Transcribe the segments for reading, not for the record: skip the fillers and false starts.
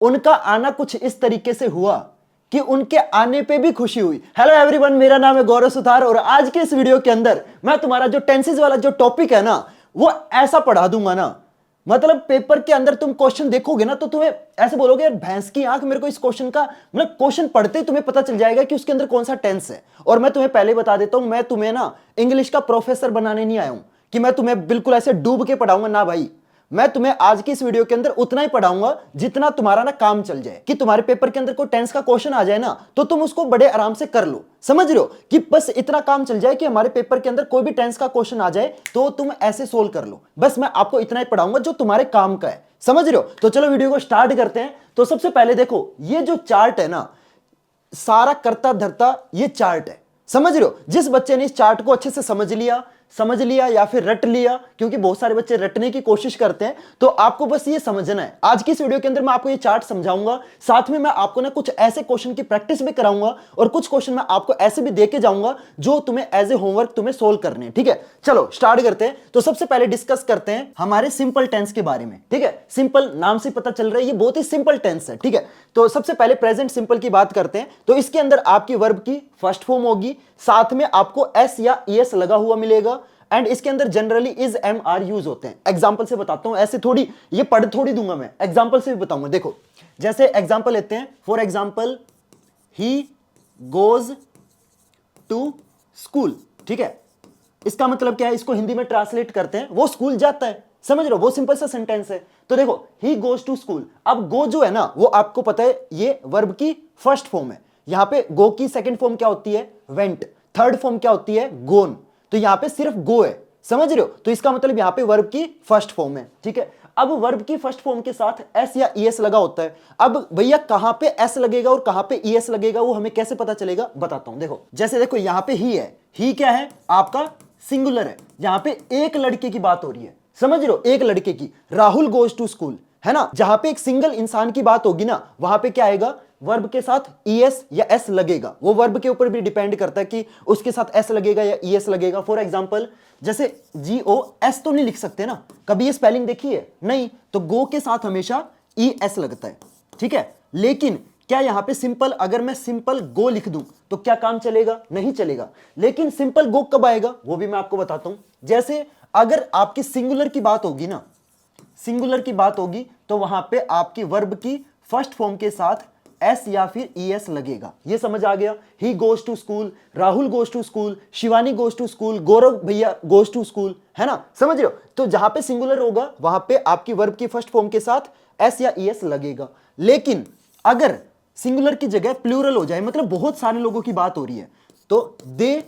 उनका आना कुछ इस तरीके से हुआ कि उनके आने पे भी खुशी हुई। हेलो एवरीवन, मेरा नाम है गौरव सुथार और आज के इस वीडियो के अंदर मैं तुम्हारा जो टेंसेस वाला जो टॉपिक है ना वो ऐसा पढ़ा दूंगा ना, मतलब पेपर के अंदर तुम क्वेश्चन देखोगे ना तो तुम्हें ऐसे बोलोगे यार भैंस की आंख, मेरे को इस क्वेश्चन का मतलब क्वेश्चन पढ़ते ही तुम्हें पता चल जाएगा कि उसके अंदर कौन सा टेंस है। और मैं तुम्हें पहले बता देता हूं, मैं तुम्हें ना इंग्लिश का प्रोफेसर बनाने नहीं आया हूं कि मैं तुम्हें बिल्कुल ऐसे डूब के पढ़ाऊंगा ना भाई। मैं तुम्हें आज की इस वीडियो के अंदर उतना ही पढ़ाऊंगा जितना तुम्हारा ना काम चल जाए, कि तुम्हारे पेपर के अंदर कोई टेंस का क्वेश्चन आ जाए ना तो तुम उसको बड़े आराम से कर लो। समझ रहे हो कि बस इतना काम चल जाए कि हमारे पेपर के अंदर कोई भी टेंस का क्वेश्चन आ जाए तो तुम ऐसे सोल्व कर लो। बस मैं आपको इतना ही पढ़ाऊंगा जो तुम्हारे काम का है। समझ रहे हो? तो चलो वीडियो को स्टार्ट करते हैं। तो सबसे पहले देखो, ये जो चार्ट है ना, सारा करता धरता ये चार्ट है। समझ रहे हो? जिस बच्चे ने इस चार्ट को अच्छे से समझ लिया या फिर रट लिया, क्योंकि बहुत सारे बच्चे रटने की कोशिश करते हैं, तो आपको बस ये समझना है। आज की इस वीडियो के अंदर मैं आपको ये चार्ट समझाऊंगा, साथ में मैं आपको ना कुछ ऐसे क्वेश्चन की प्रैक्टिस भी कराऊंगा और कुछ क्वेश्चन मैं आपको ऐसे भी देके जाऊंगा जो तुम्हें एज ए होमवर्क तुम्हें सोल्व करने हैं। ठीक है, चलो स्टार्ट करते हैं। तो सबसे पहले डिस्कस करते हैं हमारे सिंपल टेंस के बारे में। ठीक है, सिंपल नाम से पता चल रहा है ये बहुत ही सिंपल टेंस है। ठीक है, तो सबसे पहले प्रेजेंट सिंपल की बात करते हैं। तो इसके अंदर आपकी वर्ब की फर्स्ट फॉर्म होगी, साथ में आपको एस या ईएस लगा हुआ मिलेगा एंड इसके अंदर generally is am are use होते हैं। एग्जांपल से बताता हूं, ऐसे थोड़ी ये पढ़ थोड़ी दूंगा मैं, एग्जांपल से भी बताऊंगा। देखो जैसे एग्जांपल लेते हैं, for example he goes to school. ठीक है, इसका मतलब क्या है, इसको हिंदी में ट्रांसलेट करते हैं वो स्कूल जाता है। समझ रहे हो? वो सिंपल सा सेंटेंस है। तो देखो ही गोज टू स्कूल, अब गो जो है ना वो आपको पता है ये वर्ब की फर्स्ट फॉर्म है। यहां पे गो की सेकंड फॉर्म क्या होती है, वेंट। थर्ड फॉर्म क्या होती है, गोन। तो यहां पे सिर्फ गो है। समझ रहे हो? तो इसका मतलब यहां पे वर्ब की फर्स्ट फॉर्म है। ठीक है, अब वर्ब की फर्स्ट फॉर्म के साथ एस या ईएस लगा होता है। अब भैया कहां पे एस लगेगा और कहां पे ईएस लगेगा वो हमें कैसे पता चलेगा, बताता हूं। देखो जैसे देखो यहां पे ही है, ही क्या है आपका सिंगुलर है, यहां पे एक लड़के की बात हो रही है। समझ रहे हो? एक लड़के की, राहुल गोज टू स्कूल, है ना। जहां पे एक सिंगल इंसान की बात होगी ना वहां पे क्या आएगा, वर्ब के साथ ईएस या एस लगेगा। वो वर्ब के ऊपर भी डिपेंड करता है कि उसके साथ एस लगेगा या ईएस लगेगा। फॉर एग्जांपल जैसे GO, तो नहीं लिख सकते ना, कभी ये स्पेलिंग देखी है नहीं, तो गो के साथ हमेशा ES लगता है। ठीक है, लेकिन क्या यहां पे सिंपल, अगर मैं सिंपल गो लिख दूं तो क्या काम चलेगा, नहीं चलेगा। लेकिन सिंपल गो कब आएगा वो भी मैं आपको बताता हूं। जैसे अगर आपकी सिंगुलर की बात होगी ना, सिंगुलर की बात होगी तो वहां पे आपकी वर्ब की फर्स्ट फॉर्म के साथ एस या फिर ईएस लगेगा। ये समझ आ गया? He goes to school, Rahul goes to school, Shivani goes to school, Gaurav भैया गोज टू स्कूल, है ना। समझ रहे हो? तो जहां पे सिंगुलर होगा वहां पे आपकी वर्ब की फर्स्ट फॉर्म के साथ एस या ईएस लगेगा। लेकिन अगर सिंगुलर की जगह प्लूरल हो जाए, मतलब बहुत सारे लोगों की बात हो रही है, तो दे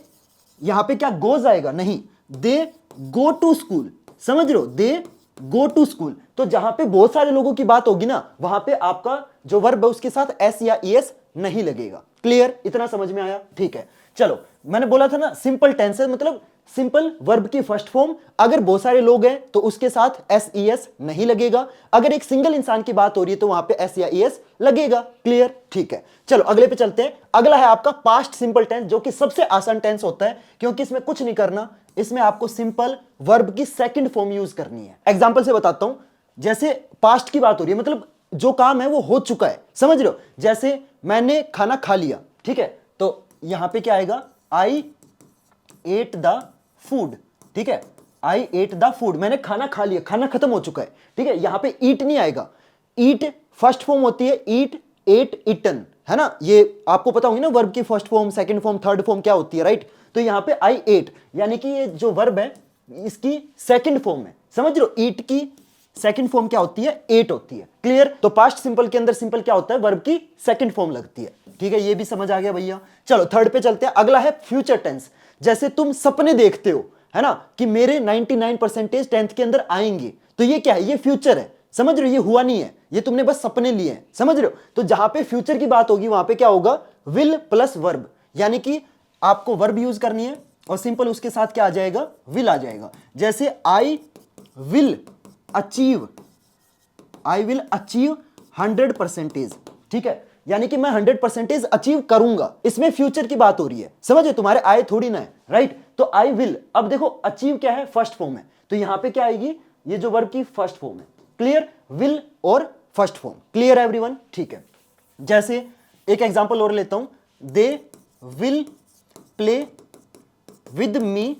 यहां पे क्या गोज आएगा, नहीं, दे गो टू स्कूल। समझ रहे हो? दे गो टू स्कूल। तो जहां पे बहुत सारे लोगों की बात होगी ना वहां पे आपका जो वर्ब है उसके साथ एस या ईएस नहीं लगेगा। क्लियर? इतना समझ में आया? ठीक है, चलो मैंने बोला था ना सिंपल टेंस है, मतलब सिंपल वर्ब की फर्स्ट फॉर्म, अगर बहुत सारे लोग हैं तो उसके साथ एस ईएस नहीं लगेगा। अगर एक सिंगल इंसान की बात हो रही है तो वहां पे एस या ईएस लगेगा। क्लियर? ठीक है, चलो अगले पे चलते हैं। अगला है आपका पास्ट सिंपल टेंस, जो कि सबसे आसान टेंस होता है क्योंकि इसमें कुछ नहीं करना, इसमें आपको सिंपल वर्ब की सेकंड फॉर्म यूज करनी है। एग्जांपल से बताता हूं, जैसे पास्ट की बात हो रही है, मतलब जो काम है वो हो चुका है। समझ रहे हो? जैसे मैंने खाना खा लिया, ठीक है, तो यहां पे क्या आएगा, आई एट द फूड। ठीक है, आई एट द फूड, मैंने खाना खा लिया, खाना खत्म हो चुका है। ठीक है, यहां पे ईट नहीं आएगा। ईट फर्स्ट फॉर्म होती है, ईट, एट, इटन, है ना। ये आपको पता होगी ना वर्ब की first form, second form, third form क्या होती है, राइट। तो यहां पे आई एट, यानी कि ये जो वर्ब है इसकी सेकंड फॉर्म है। समझ रहे हो? ईट की सेकंड फॉर्म क्या होती है, एट होती है। क्लियर? तो पास्ट सिंपल के अंदर सिंपल क्या होता है, वर्ब की सेकंड फॉर्म लगती है। ठीक है, ये भी समझ आ गया भैया। चलो थर्ड पे चलते हैं। अगला है फ्यूचर टेंस। जैसे तुम सपने देखते हो, है ना, कि मेरे 99% 10th के अंदर आएंगे, तो ये क्या है, ये फ्यूचर है। समझ रहे हो? ये हुआ नहीं है, ये तुमने बस सपने लिए हैं। समझ रहे हो? तो जहां पे फ्यूचर की बात होगी वहां पे क्या होगा, विल प्लस वर्ब, यानी कि आपको वर्ब यूज करनी है और सिंपल उसके साथ क्या आ जाएगा, विल आ जाएगा। जैसे I will achieve, I will achieve 100%। ठीक है, यानी कि मैं 100% अचीव करूंगा, इसमें फ्यूचर की बात हो रही है। समझे? तुम्हारे आए थोड़ी ना है, राइट। तो आई विल, अब देखो अचीव क्या है, फर्स्ट फॉर्म है, तो यहां पे क्या आएगी, ये जो वर्ब की फर्स्ट फॉर्म है। क्लियर? विल और फर्स्ट फॉर्म। क्लियर है एवरीवन? ठीक है, जैसे एक एग्जांपल और लेता हूं, they will play with me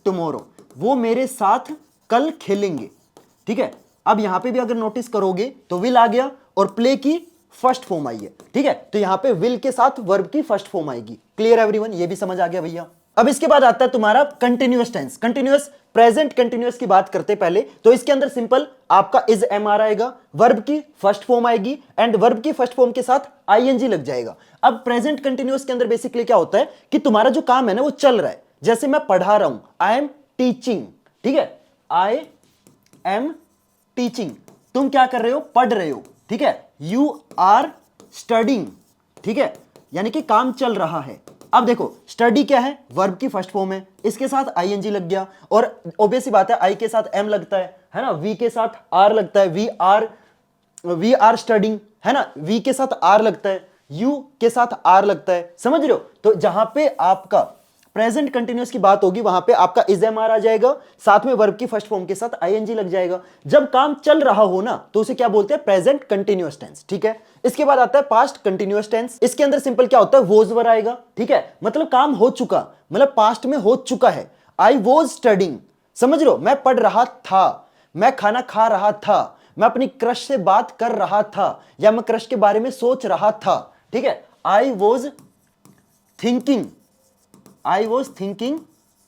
tomorrow, वो मेरे साथ कल खेलेंगे। ठीक है, अब यहां पे भी अगर नोटिस करोगे तो विल आ गया और प्ले की फर्स्ट फॉर्म आई है। ठीक है, तो यहां पे विल के साथ वर्ब की फर्स्ट फॉर्म आएगी। Clear everyone? ये भी समझ आ गया भैया। अब इसके बाद आता है तुम्हारा continuous tense. Continuous present continuous की बात करते पहले, तो इसके अंदर सिंपल आपका इज एम आर आएगा, वर्ब की फर्स्ट फॉर्म आएगी एंड वर्ब की फर्स्ट फॉर्म के साथ आईएनजी लग जाएगा। अब प्रेजेंट कंटिन्यूअस के अंदर बेसिकली क्या होता है कि तुम्हारा जो काम है ना वो चल रहा है। जैसे मैं पढ़ा रहा हूं, आई एम टीचिंग। ठीक है, आई एम टीचिंग, तुम क्या कर रहे हो? पढ़ रहे हो। ठीक है, यू आर स्टडिंग। ठीक है, यानी कि काम चल रहा है। अब देखो स्टडी क्या है? वर्ब की फर्स्ट फॉर्म है, इसके साथ आईएनजी लग गया और ऑब्वियस सी बात है आई के साथ एम लगता है ना, वी के साथ आर लगता है, वी आर स्टडिंग, है ना, वी के साथ आर लगता है, यू के साथ आर लगता है। समझ रहे हो? तो जहां पे आपका प्रेजेंट कंटिन्यूअस की बात होगी वहां पे आपका इज एम आर आ जाएगा, साथ में वर्ब की फर्स्ट फॉर्म के साथ आईएनजी लग जाएगा। जब काम चल रहा हो ना तो उसे क्या बोलते हैं? Present continuous tense. ठीक है, इसके बाद आता है पास्ट कंटिन्यूअस टेंस। इसके अंदर सिंपल क्या होता है? वोज वर आएगा। ठीक है, मतलब काम हो चुका, मतलब पास्ट में हो चुका है। आई वॉज स्टडिंग, समझ रहे हो? मैं पढ़ रहा था, मैं खाना खा रहा था, मैं अपनी क्रश से बात कर रहा था, या मैं क्रश के बारे में सोच रहा था। ठीक है, I was thinking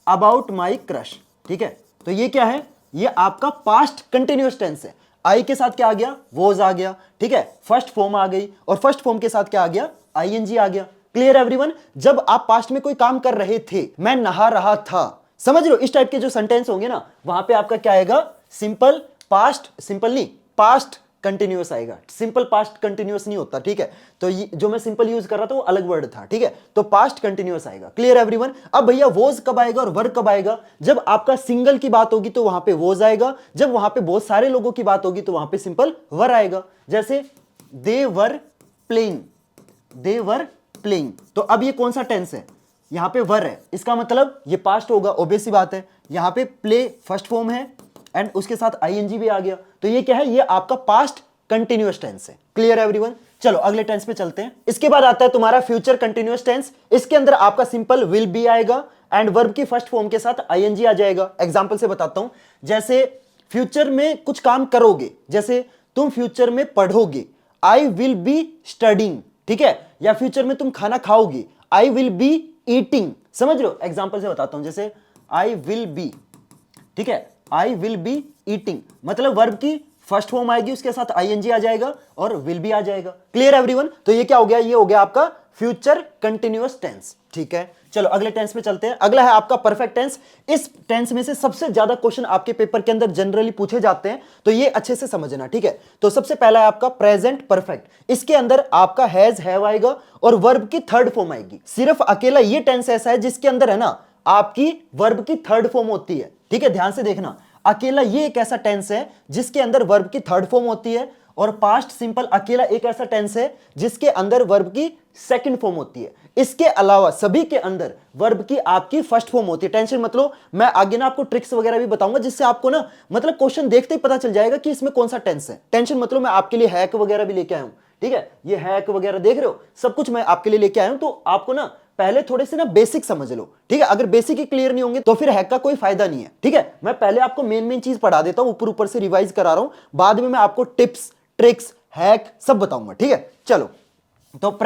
about my crush. ठीक है, तो ये क्या है? ये आपका पास्ट कंटिन्यूअस टेंस है। आई के साथ क्या आ गया? वॉज आ गया। ठीक है, फर्स्ट फॉर्म आ गई और फर्स्ट फॉर्म के साथ क्या आ गया? आईएनजी आ गया। Clear everyone? जब आप पास्ट में कोई काम कर रहे थे, मैं नहा रहा था, समझ रहे हो? इस टाइप के जो सेंटेंस होंगे ना वहां पे आपका क्या आएगा? सिंपल पास्ट, सिंपल नहीं, पास्ट कंटिन्यूअस आएगा। सिंपल पास्ट कंटिन्यूअस नहीं होता। ठीक है, तो जो मैं सिंपल यूज कर रहा था वो अलग वर्ड था। ठीक है, तो पास्ट कंटिन्यूअस आएगा। Clear everyone? अब भैया वोज कब आएगा और वर कब आएगा? जब आपका सिंगल की बात होगी तो वहां पे वोज आएगा, जब वहां पे बहुत सारे लोगों की बात होगी तो वहां पे सिंपल वर आएगा। जैसे दे वर प्लेइंग, तो अब ये कौन सा टेंस है? यहां पे वर है, इसका मतलब ये पास्ट होगा, ऑब्वियस सी बात है। यहां पे प्ले फर्स्ट फॉर्म है एंड उसके साथ आईएनजी भी आ गया, तो ये क्या है? ये आपका पास्ट कंटिन्यूअस टेंस है। क्लियर है एवरीवन? चलो अगले टेंस पे चलते हैं। इसके बाद आता है तुम्हारा फ्यूचर कंटिन्यूअस टेंस। इसके अंदर आपका सिंपल विल बी आएगा एंड वर्ब की फर्स्ट फॉर्म के साथ आईएनजी आ जाएगा। एग्जांपल से बताता हूं, जैसे फ्यूचर में कुछ काम करोगे, जैसे तुम फ्यूचर में पढ़ोगे, आई विल बी स्टडिंग। ठीक है, या फ्यूचर में तुम खाना खाओगे, आई विल बी ईटिंग। समझ रहे हो? एग्जांपल से बताता हूं, जैसे आई विल बी, ठीक है, आई विल बी ईटिंग, मतलब वर्ब की फर्स्ट फॉर्म आएगी, उसके साथ आईएनजी आ जाएगा और विल भी आ जाएगा। Clear everyone? तो ये क्या हो गया? ये हो गया आपका फ्यूचर कंटिन्यूअस टेंस। ठीक है, चलो अगले टेंस पे चलते हैं। अगला है आपका परफेक्ट टेंस। इस टेंस में से सबसे ज्यादा क्वेश्चन आपके पेपर के अंदर जनरली पूछे जाते हैं, तो ये अच्छे से समझना। ठीक है, तो सबसे पहला है आपका प्रेजेंट परफेक्ट। इसके अंदर आपका हैज हैव आएगा और वर्ब की थर्ड फॉर्म आएगी। सिर्फ अकेला ये टेंस ऐसा है जिसके अंदर है ना आपकी वर्ब की थर्ड फॉर्म होती है। ठीक है, ध्यान से देखना, अकेला ये एक ऐसा टेंस है जिसके अंदर वर्ब की थर्ड फॉर्म होती है, और पास्ट सिंपल अकेला एक ऐसा टेंस है जिसके अंदर वर्ब की सेकंड फॉर्म होती है। इसके अलावा सभी के अंदर वर्ब की आपकी फर्स्ट फॉर्म होती है। टेंशन मत लो, मैं आगे ना आपको ट्रिक्स वगैरह भी बताऊंगा जिससे आपको ना मतलब क्वेश्चन देखते ही पता चल जाएगा कि इसमें कौन सा टेंस है। टेंशन मत लो, मैं आपके लिए हैक वगैरह भी लेके आया हूं। ठीक है, ये हैक वगैरह देख रहे हो, सब कुछ मैं आपके लिए लेके आया हूं, तो आपको ना पहले थोड़े से ना बेसिक समझ लो। ठीक है, अगर बेसिक ही क्लियर नहीं होंगे तो फिर हैक का कोई फायदा नहीं है। ठीक है, मैं पहले आपको मेन चीज पढ़ा देता हूं, ऊपर ऊपर से रिवाइज करा रहा हूं, बाद में मैं आपको टिप्स ट्रिक्स हैक सब बताऊंगा। ठीक है, चलो तो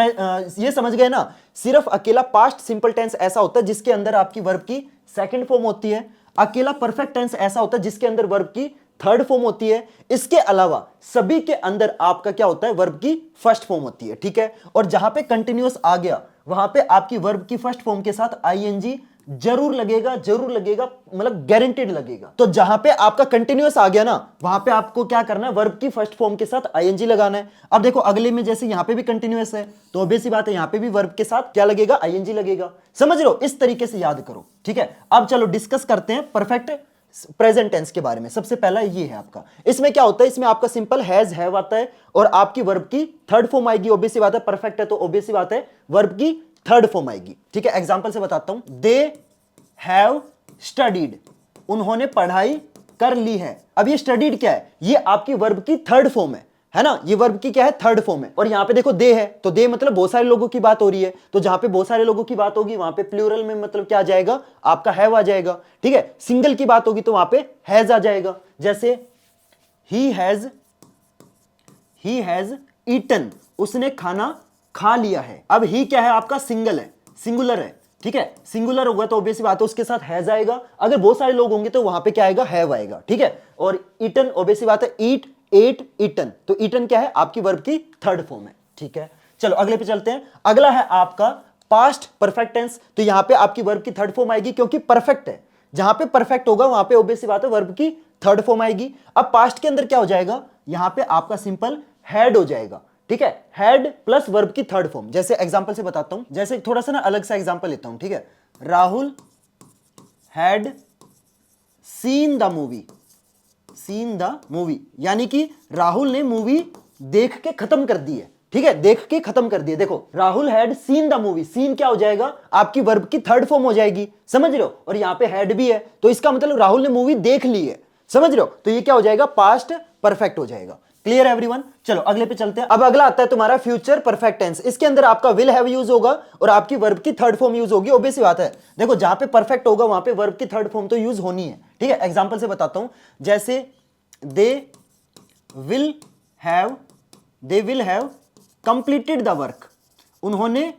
ये समझ गए ना, सिर्फ अकेला पास्ट सिंपल टेंस ऐसा होता है जिसके अंदर आपकी वर्ब की सेकंड फॉर्म होती है। अकेला परफेक्ट टेंस ऐसा होता है जिसके अंदर वर्ब की थर्ड फॉर्म होती है। इसके अलावा सभी के अंदर आपका क्या होता है? वर्ब की फर्स्ट फॉर्म होती है। ठीक है, और जहां पे कंटिन्यूअस आ गया वहां पे आपकी वर्ब की फर्स्ट फॉर्म के साथ आईएनजी जरूर लगेगा, मतलब गारंटेड लगेगा। तो जहां पे आपका कंटिन्यूअस आ गया ना वहां पे आपको क्या करना है? वर्ब की फर्स्ट फॉर्म के साथ आईएनजी लगाना है। अब देखो अगले में जैसे यहां पे भी कंटिन्यूअस है तो ऑब्वियस सी बात है यहां पे भी वर्ब के साथ क्या लगेगा? आईएनजी लगेगा। समझ लो, इस तरीके से याद करो। ठीक है, अब चलो डिस्कस करते हैं परफेक्ट प्रेजेंट टेंस के बारे में। सबसे पहला ये है आपका, इसमें क्या होता है? इसमें आपका सिंपल हैज हैव आता है और आपकी वर्ब की थर्ड फॉर्म आएगी। ऑब्वियस सी बात है, परफेक्ट है तो ऑब्वियस सी बात है वर्ब की थर्ड फॉर्म आएगी। ठीक है, एग्जांपल से बताता हूं, दे हैव स्टडीड, उन्होंने पढ़ाई कर ली है। अब ये स्टडीड क्या है? ये आपकी वर्ब की थर्ड फॉर्म है ना, ये वर्ब की क्या है, थर्ड फॉर्म है। और यहाँ पे देखो दे है, तो दे मतलब बहुत सारे लोगों की बात हो रही है, तो जहां पे बहुत सारे लोगों की बात होगी वहां पे प्लूरल में मतलब क्या आ जाएगा, आपका हैव आ जाएगा। ठीक है, सिंगल की बात होगी तो वहां पे हैज आ जाएगा। जैसे ही हैज ईटन, उसने खाना खा लिया है। अब ही क्या है, आपका सिंगल है, सिंगुलर है। ठीक है, सिंगुलर होगा तो ऑब्वियसली बात है उसके साथ हैज आएगा। अगर बहुत सारे लोग होंगे तो वहां पे क्या आएगा, हैव आएगा। ठीक है, और ईटन ऑब्वियसली बात है, ईट, एट, ईटन, तो ईटन क्या है, आपकी वर्ब की थर्ड फॉर्म है। ठीक है, चलो अगले पे चलते हैं। अगला है आपका पास्ट परफेक्ट टेंस। तो यहां पे आपकी वर्ब की थर्ड फॉर्म आएगी क्योंकि परफेक्ट है, जहां पे परफेक्ट होगा वहां पे ऑब्वियसली बात है वर्ब की थर्ड फॉर्म आएगी। अब पास्ट के अंदर क्या हो जाएगा, यहां पे आपका सिंपल हैड हो जाएगा। ठीक है, हैड प्लस वर्ब की थर्ड फॉर्म। जैसे एग्जांपल से बताता हूं, जैसे थोड़ा सा ना अलग सा एग्जांपल लेता हूं। ठीक है, Rahul had seen the movie, यानी कि राहुल ने मूवी देख के खत्म कर दी है। ठीक है, देख के खत्म कर दिया। देखो Rahul had seen the movie, seen क्या हो जाएगा, आपकी वर्ब की थर्ड फॉर्म हो जाएगी, समझ रहे हो। और यहां पे हैड भी है तो इसका मतलब राहुल ने मूवी देख ली है, समझ रहे हो। तो ये क्या हो जाएगा, पास्ट परफेक्ट हो जाएगा। क्लियर एवरीवन, चलो अगले पे चलते हैं। अब अगला आता है तुम्हारा फ्यूचर परफेक्ट टेंस। इसके अंदर आपका विल हैव यूज होगा और आपकी वर्ब की थर्ड फॉर्म यूज होगी। ऑब्वियस बात है, देखो जहां पे परफेक्ट होगा वहां पे वर्ब की थर्ड फॉर्म तो यूज होनी है। ठीक है, एग्जांपल से बताता हूं, जैसे they will have completed the work, उन्होंने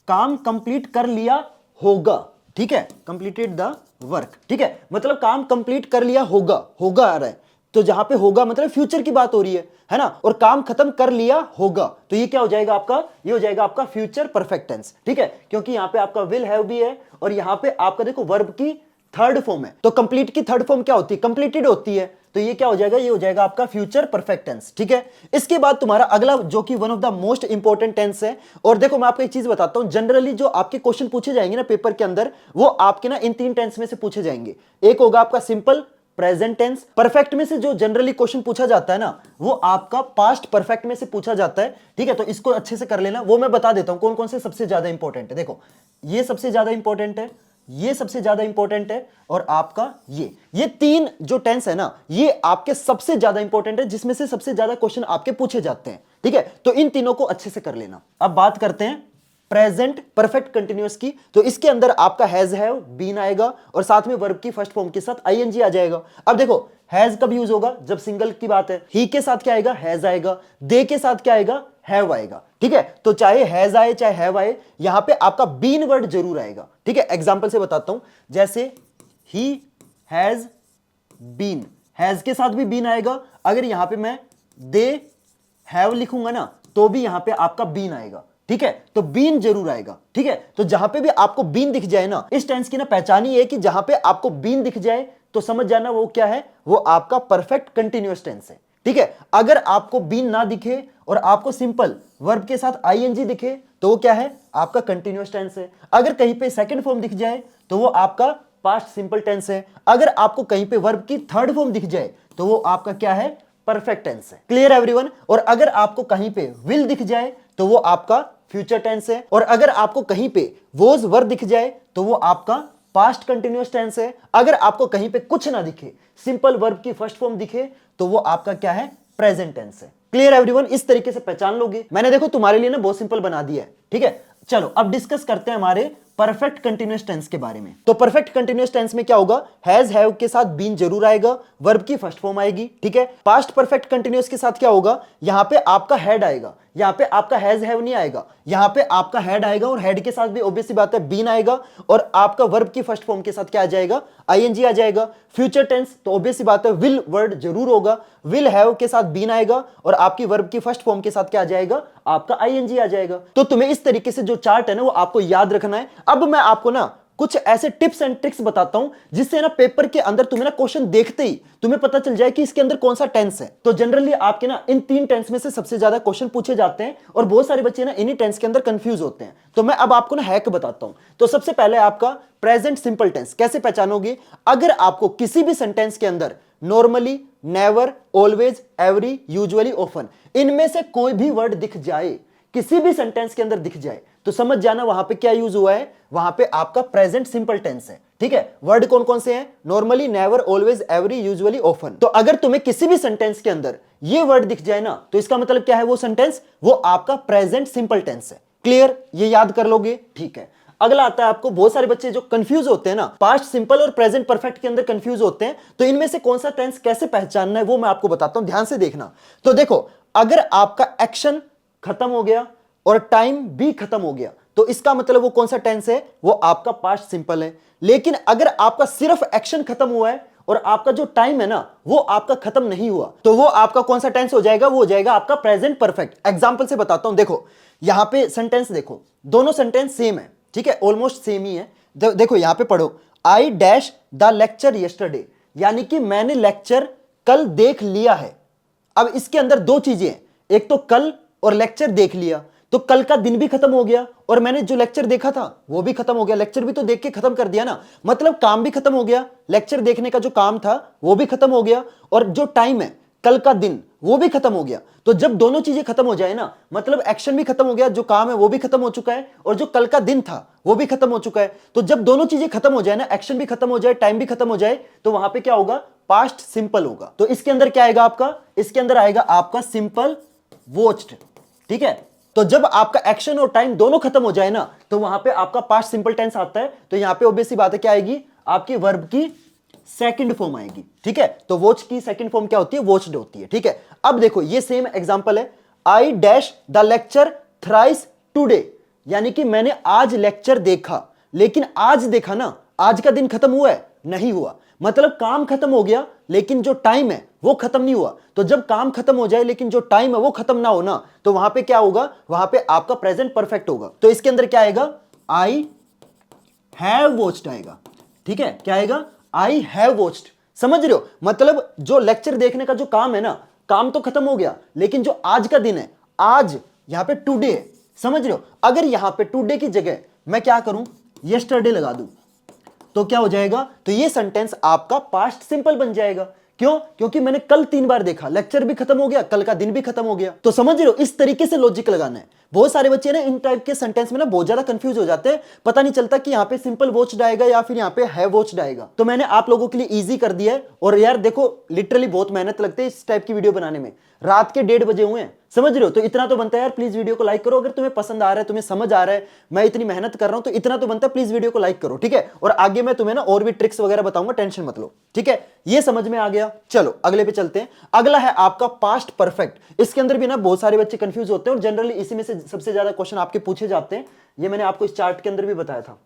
काम कंप्लीट कर लिया होगा। ठीक है, कंप्लीटेड द वर्क, ठीक है, मतलब काम कंप्लीट कर लिया होगा, होगा आ रहा है, तो जहां पे होगा मतलब फ्यूचर की बात हो रही है ना, और काम खत्म कर लिया होगा, तो ये क्या हो जाएगा आपका, ये हो जाएगा आपका फ्यूचर परफेक्ट टेंस। ठीक है, क्योंकि यहां पे आपका विल हैव भी है और यहां पे आपका देखो वर्ब की थर्ड फॉर्म है, तो कंप्लीट की थर्ड फॉर्म क्या होती है, कंप्लीटेड होती है, तो ये क्या हो जाएगा, ये हो जाएगा आपका फ्यूचर परफेक्ट टेंस। ठीक है, इसके बाद तुम्हारा अगला जो कि one of the most important tense है। और देखो मैं आपको एक चीज बताता हूं, जनरली जो आपके क्वेश्चन पूछे जाएंगे ना पेपर के अंदर, वो आपके ना इन तीन टेंस में से पूछे जाएंगे। एक होगा आपका सिंपल प्रेजेंट टेंस, परफेक्ट में से जो जनरली क्वेश्चन पूछा जाता है ना, वो आपका पास्ट परफेक्ट में से पूछा जाता है। ठीक है, तो इसको अच्छे से कर लेना, वो मैं बता देता हूं कौन कौन से सबसे ज्यादा इंपॉर्टेंट है। देखो ये सबसे ज्यादा इंपॉर्टेंट है, ये सबसे ज्यादा इंपॉर्टेंट है, और आपका ये तीन जो टेंस है ना, ये आपके सबसे ज्यादा इंपॉर्टेंट है, जिसमें से सबसे ज्यादा क्वेश्चन आपके पूछे जाते हैं। ठीक है, तो इन तीनों को अच्छे से कर लेना। अब बात करते हैं प्रेजेंट परफेक्ट कंटिन्यूअस की, तो इसके अंदर आपका हैज हैव बीन आएगा और साथ में वर्ब की फर्स्ट फॉर्म के साथ आईएनजी आ जाएगा। अब देखो हैज कब यूज होगा, जब सिंगल की बात है, ही के साथ क्या आएगा, हैज आएगा, दे के साथ क्या आएगा, हैव आएगा। ठीक है, तो चाहे हैज आए चाहे हैव आए, यहां पे आपका बीन वर्ड जरूर आएगा। ठीक है, एग्जांपल से बताता हूं, जैसे ही हैज बीन, हैज के साथ भी बीन आएगा, अगर यहां पे मैं दे हैव लिखूंगा ना तो भी यहां पे आपका बीन आएगा। ठीक है, तो बीन जरूर आएगा। ठीक है, तो जहां पे भी आपको बीन दिख जाए ना, इस टेंस की ना पहचान ही है कि जहां पे आपको बीन दिख जाए तो समझ जाना वो क्या है, वो आपका परफेक्ट कंटिन्यूअस टेंस है। ठीक है, अगर आपको बीन ना दिखे और आपको सिंपल वर्ब के साथ आईएनजी दिखे तो वो क्या है, आपका कंटिन्यूअस टेंस है। अगर कहीं पे सेकंड फॉर्म दिख जाए तो वो आपका पास्ट सिंपल टेंस है। अगर आपको कहीं पे वर्ब की थर्ड फॉर्म दिख जाए तो वो आपका क्या है, परफेक्ट टेंस है। क्लियर एवरीवन, और अगर आपको कहीं पे विल दिख जाए तो वो आपका फ्यूचर टेंस है, और अगर आपको कहीं पे वोज वर्ब दिख जाए तो वो आपका पास्ट कंटिन्यूअस टेंस है। अगर आपको कहीं पे कुछ ना दिखे, सिंपल वर्ब की फर्स्ट फॉर्म दिखे, तो वो आपका क्या है, प्रेजेंट टेंस है। क्लियर एवरीवन, इस तरीके से पहचान लोगे। मैंने देखो तुम्हारे लिए ना बहुत सिंपल बना दिया है। ठीक है, चलो अब डिस्कस करते हैं हमारे परफेक्ट कंटिन्यूअस टेंस के बारे में। तो परफेक्ट कंटिन्यूअस टेंस में क्या होगा, हैज हैव के साथ बीन जरूर आएगा, वर्ब की फर्स्ट फॉर्म आएगी। ठीक है, पास्ट परफेक्ट कंटिन्यूअस के साथ क्या होगा, यहां पे आपका हैड आएगा, यहां पे आपका हैज हैव नहीं आएगा, यहां पे आपका हैड आएगा और हैड के साथ भी ऑब्वियसली बात है बीन आएगा, और आपका वर्ब की फर्स्ट फॉर्म के साथ क्या आ जाएगा, आईएनजी आ जाएगा। फ्यूचर टेंस तो ऑब्वियसली बात है विल वर्ड जरूर होगा, विल हैव के साथ बीन आएगा और आपकी वर्ब की फर्स्ट फॉर्म के साथ क्या आ जाएगा, आपका आईएनजी आ जाएगा। तो तुम्हें इस तरीके से जो चार्ट है ना वो आपको याद रखना है। अब मैं आपको ना कुछ ऐसे टिप्स एंड ट्रिक्स बताता हूं जिससे ना पेपर के अंदर तुम्हें ना क्वेश्चन देखते ही तुम्हें पता चल जाए कि इसके अंदर कौन सा टेंस है। तो जनरली आपके ना इन तीन टेंस में से सबसे ज्यादा क्वेश्चन पूछे जाते हैं और बहुत सारे बच्चे ना इन्हीं टेंस के अंदर कंफ्यूज होते हैं। तो मैं अब आपको ना हैक बताता हूं। तो सबसे पहले आपका प्रेजेंट सिंपल टेंस कैसे पहचानोगे, अगर आपको किसी भी सेंटेंस के अंदर normally, never, always, every, usually, often, इनमें से कोई भी वर्ड दिख जाए, किसी भी सेंटेंस के अंदर दिख जाए, तो समझ जाना वहां पे क्या यूज हुआ है, वहां पे आपका प्रेजेंट सिंपल टेंस है। ठीक है, वर्ड कौन कौन से हैं? Normally, never, always, every, usually, often. तो अगर तुम्हें किसी भी सेंटेंस के अंदर ये वर्ड दिख जाए ना, तो इसका मतलब क्या है? वो सेंटेंस वो आपका प्रेजेंट सिंपल टेंस है। क्लियर? ये याद कर लोगे, ठीक है। अगला आता है आपको, बहुत सारे बच्चे जो कंफ्यूज होते हैं ना, पास्ट सिंपल और प्रेजेंट परफेक्ट के अंदर कंफ्यूज होते हैं, तो इनमें से कौन सा टेंस कैसे पहचानना है वो मैं आपको बताता हूं, ध्यान से देखना। तो देखो, अगर आपका एक्शन खत्म हो गया और टाइम भी खत्म हो गया, तो इसका मतलब वो कौन सा टेंस है? वो आपका पास्ट सिंपल है। लेकिन अगर आपका सिर्फ एक्शन खत्म हुआ है और आपका जो टाइम है ना वो आपका खत्म नहीं हुआ, तो वो आपका कौन सा टेंस हो जाएगा? वो हो जाएगा आपका प्रेजेंट परफेक्ट। एग्जांपल से बताता हूं, देखो यहां पे सेंटेंस देखो, दोनों सेंटेंस सेम है, ठीक है, ऑलमोस्ट सेम ही है। देखो यहां पे पढ़ो, आई डैश द लेक्चर यस्टरडे, यानी कि मैंने लेक्चर कल देख लिया है। अब इसके अंदर दो चीजें हैं, एक तो कल और लेक्चर देख लिया, तो कल का दिन भी खत्म हो गया और मैंने जो लेक्चर देखा था वो भी खत्म हो गया। लेक्चर भी तो देख के खत्म कर दिया ना, मतलब काम भी खत्म हो गया, लेक्चर देखने का जो काम था वो भी खत्म हो गया, और जो टाइम है कल का दिन वो भी खत्म हो गया। तो जब दोनों चीजें खत्म हो जाए ना, मतलब एक्शन भी खत्म हो गया, जो काम है वो भी खत्म हो चुका है, और जो कल का दिन था वो भी खत्म हो चुका है। तो जब दोनों चीजें खत्म हो जाए ना, एक्शन भी खत्म हो जाए, टाइम भी खत्म हो जाए, तो वहां पे क्या होगा? पास्ट सिंपल होगा। तो इसके अंदर क्या आएगा आपका? इसके अंदर आएगा आपका सिंपल वॉच्ड, ठीक है। तो जब आपका एक्शन और टाइम दोनों खत्म हो जाए ना, तो वहां पे आपका पास्ट सिंपल टेंस आता है। तो यहां पे ऑब्वियस सी बात है, क्या आएगी? आपकी वर्ब की सेकंड फॉर्म आएगी, ठीक है। तो वॉच की सेकंड फॉर्म क्या होती है? वॉच्ड होती है, ठीक है। अब देखो ये सेम एग्जांपल है, I dash the lecture thrice today, यानी कि मैंने आज लेक्चर देखा। लेकिन आज देखा ना, आज का दिन खत्म हुआ है? नहीं हुआ, मतलब काम खत्म हो गया लेकिन जो टाइम है वो खत्म नहीं हुआ। तो जब काम खत्म हो जाए लेकिन जो टाइम है वो खत्म ना हो ना, तो वहां पे क्या होगा? वहां पे आपका प्रेजेंट परफेक्ट होगा। तो इसके अंदर क्या आएगा? आई हैव वॉच्ड आएगा, ठीक है। क्या आएगा? I have watched. समझ रहे हो? मतलब जो लेक्चर देखने का जो काम है ना, काम तो खत्म हो गया, लेकिन जो आज का दिन है, आज यहां पे टुडे है, समझ रहे हो? अगर यहां पे टुडे की जगह मैं क्या करूं? यस्टरडे लगा दूं, तो क्या हो जाएगा? तो ये सेंटेंस आपका पास्ट सिंपल बन जाएगा। क्यों? क्योंकि मैंने कल 3 बार देखा, लेक्चर भी खत्म हो गया, कल का दिन भी खत्म हो गया। तो समझ रहे हो? इस तरीके से लॉजिक लगाना है। बहुत सारे बच्चे ना इन टाइप के सेंटेंस में ना बहुत ज्यादा कंफ्यूज हो जाते हैं, पता नहीं चलता कि यहाँ पे सिंपल वॉच्ड आएगा या फिर यहाँ पे हैव वॉच्ड आएगा। तो मैंने आप लोगों के लिए इजी कर दिया है। और यार देखो, लिटरली बहुत मेहनत लगती है इस टाइप की वीडियो बनाने में, रात के 1:30 बजे हुए हैं, समझ रहे हो? तो इतना तो बनता है यार, प्लीज वीडियो को लाइक करो। अगर तुम्हें पसंद आ रहा है, तुम्हें समझ आ रहा है, मैं इतनी मेहनत कर रहा हूं, तो इतना तो बनता है, प्लीज वीडियो को लाइक करो, ठीक है। और आगे मैं तुम्हें ना और भी ट्रिक्स वगैरह बताऊंगा, टेंशन मत लो, ठीक है। ये समझ में आ गया? चलो अगले पे चलते हैं। अगला है आपका पास्ट परफेक्ट। इसके अंदर भी ना बहुत सारे बच्चे कंफ्यूज होते हैं और जनरली इसी में से सबसे ज्यादा क्वेश्चन आपके पूछे जाते हैं। ये मैंने आपको इस चार्ट के अंदर भी बताया था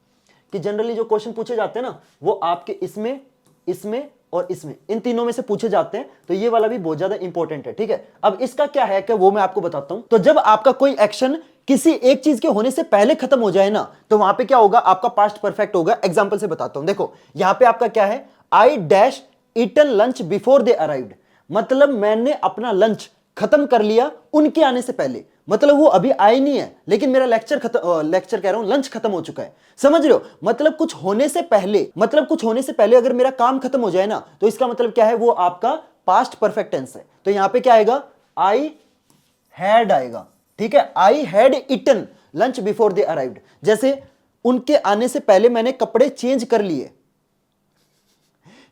कि जनरली जो क्वेश्चन पूछे जाते हैं ना, वो आपके इसमें, इसमें और इसमें, इन तीनों में से पूछे जाते हैं। तो ये वाला भी बहुत ज्यादा इंपॉर्टेंट है, ठीक है। अब इसका क्या है कि वो मैं आपको बताता हूं। तो जब आपका कोई एक्शन किसी एक चीज के होने से पहले खत्म हो जाए ना, तो वहां पे क्या होगा? आपका पास्ट परफेक्ट होगा। एग्जांपल से बताता हूं, देखो यहां पे आपका क्या है? I dash eaten lunch before they arrived, मतलब मैंने अपना लंच खत्म कर लिया उनके आने से पहले। मतलब वो अभी आए नहीं है, लेकिन मेरा लेक्चर कह रहा हूं, लंच खत्म हो चुका है। समझ रहे हो? मतलब कुछ होने से पहले, मतलब कुछ होने से पहले अगर मेरा काम खत्म हो जाए ना, तो इसका मतलब क्या है? वो आपका पास्ट परफेक्ट टेंस है। तो यहां पे क्या आएगा? आई हैड आएगा, ठीक है। I had eaten lunch before they arrived, जैसे उनके आने से पहले मैंने कपड़े चेंज कर लिए।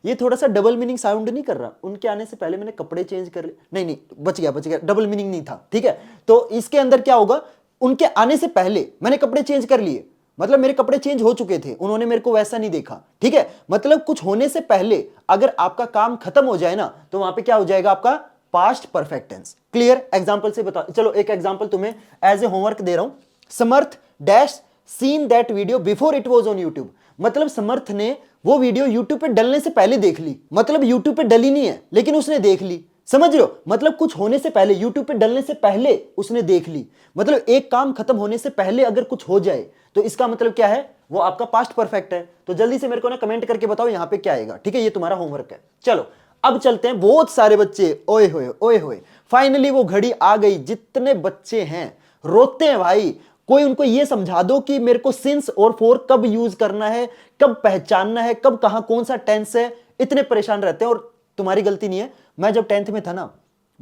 ये थोड़ा सा डबल मीनिंग साउंड नहीं कर रहा? उनके आने से पहले मैंने कपड़े चेंज कर लिए, नहीं नहीं, बच गया, डबल मीनिंग नहीं था, ठीक है। तो इसके अंदर क्या होगा? उनके आने से पहले मैंने कपड़े चेंज कर लिए, मतलब मेरे कपड़े चेंज हो चुके थे, उन्होंने मेरे को वैसा नहीं देखा, ठीक है। मतलब कुछ होने से पहले अगर आपका काम खत्म हो जाए ना, तो वहां पे क्या हो जाएगा? आपका past perfect tense. Clear? Example से बता, चलो एक एग्जांपल तुम्हें एज ए होमवर्क दे रहा हूं। Samarth dash seen that video before it was on YouTube, मतलब समर्थ ने वो वीडियो यूट्यूब पे डलने से पहले देख ली। मतलब यूट्यूब पे डली नहीं है, लेकिन उसने देख ली। समझ रहे हो? मतलब कुछ होने से पहले, यूट्यूब पे डलने से पहले उसने देख ली। मतलब एक काम खत्म होने से पहले अगर कुछ हो जाए, तो इसका मतलब क्या है? वो आपका पास्ट परफेक्ट है। तो जल्दी से मेरे को ना कमेंट करके बताओ यहां पे क्या आएगा, ठीक है। ये तुम्हारा होमवर्क है। चलो अब चलते हैं। बहुत सारे बच्चे, ओए होए ओए होए, फाइनली वो घड़ी आ गई। जितने बच्चे हैं रोते हैं भाई, कोई उनको ये समझा दो कि मेरे को सिंस और फॉर कब यूज करना है, कब पहचानना है, कब कहां कौन सा टेंस है। इतने परेशान रहते हैं। और तुम्हारी गलती नहीं है, मैं जब 10th में था ना,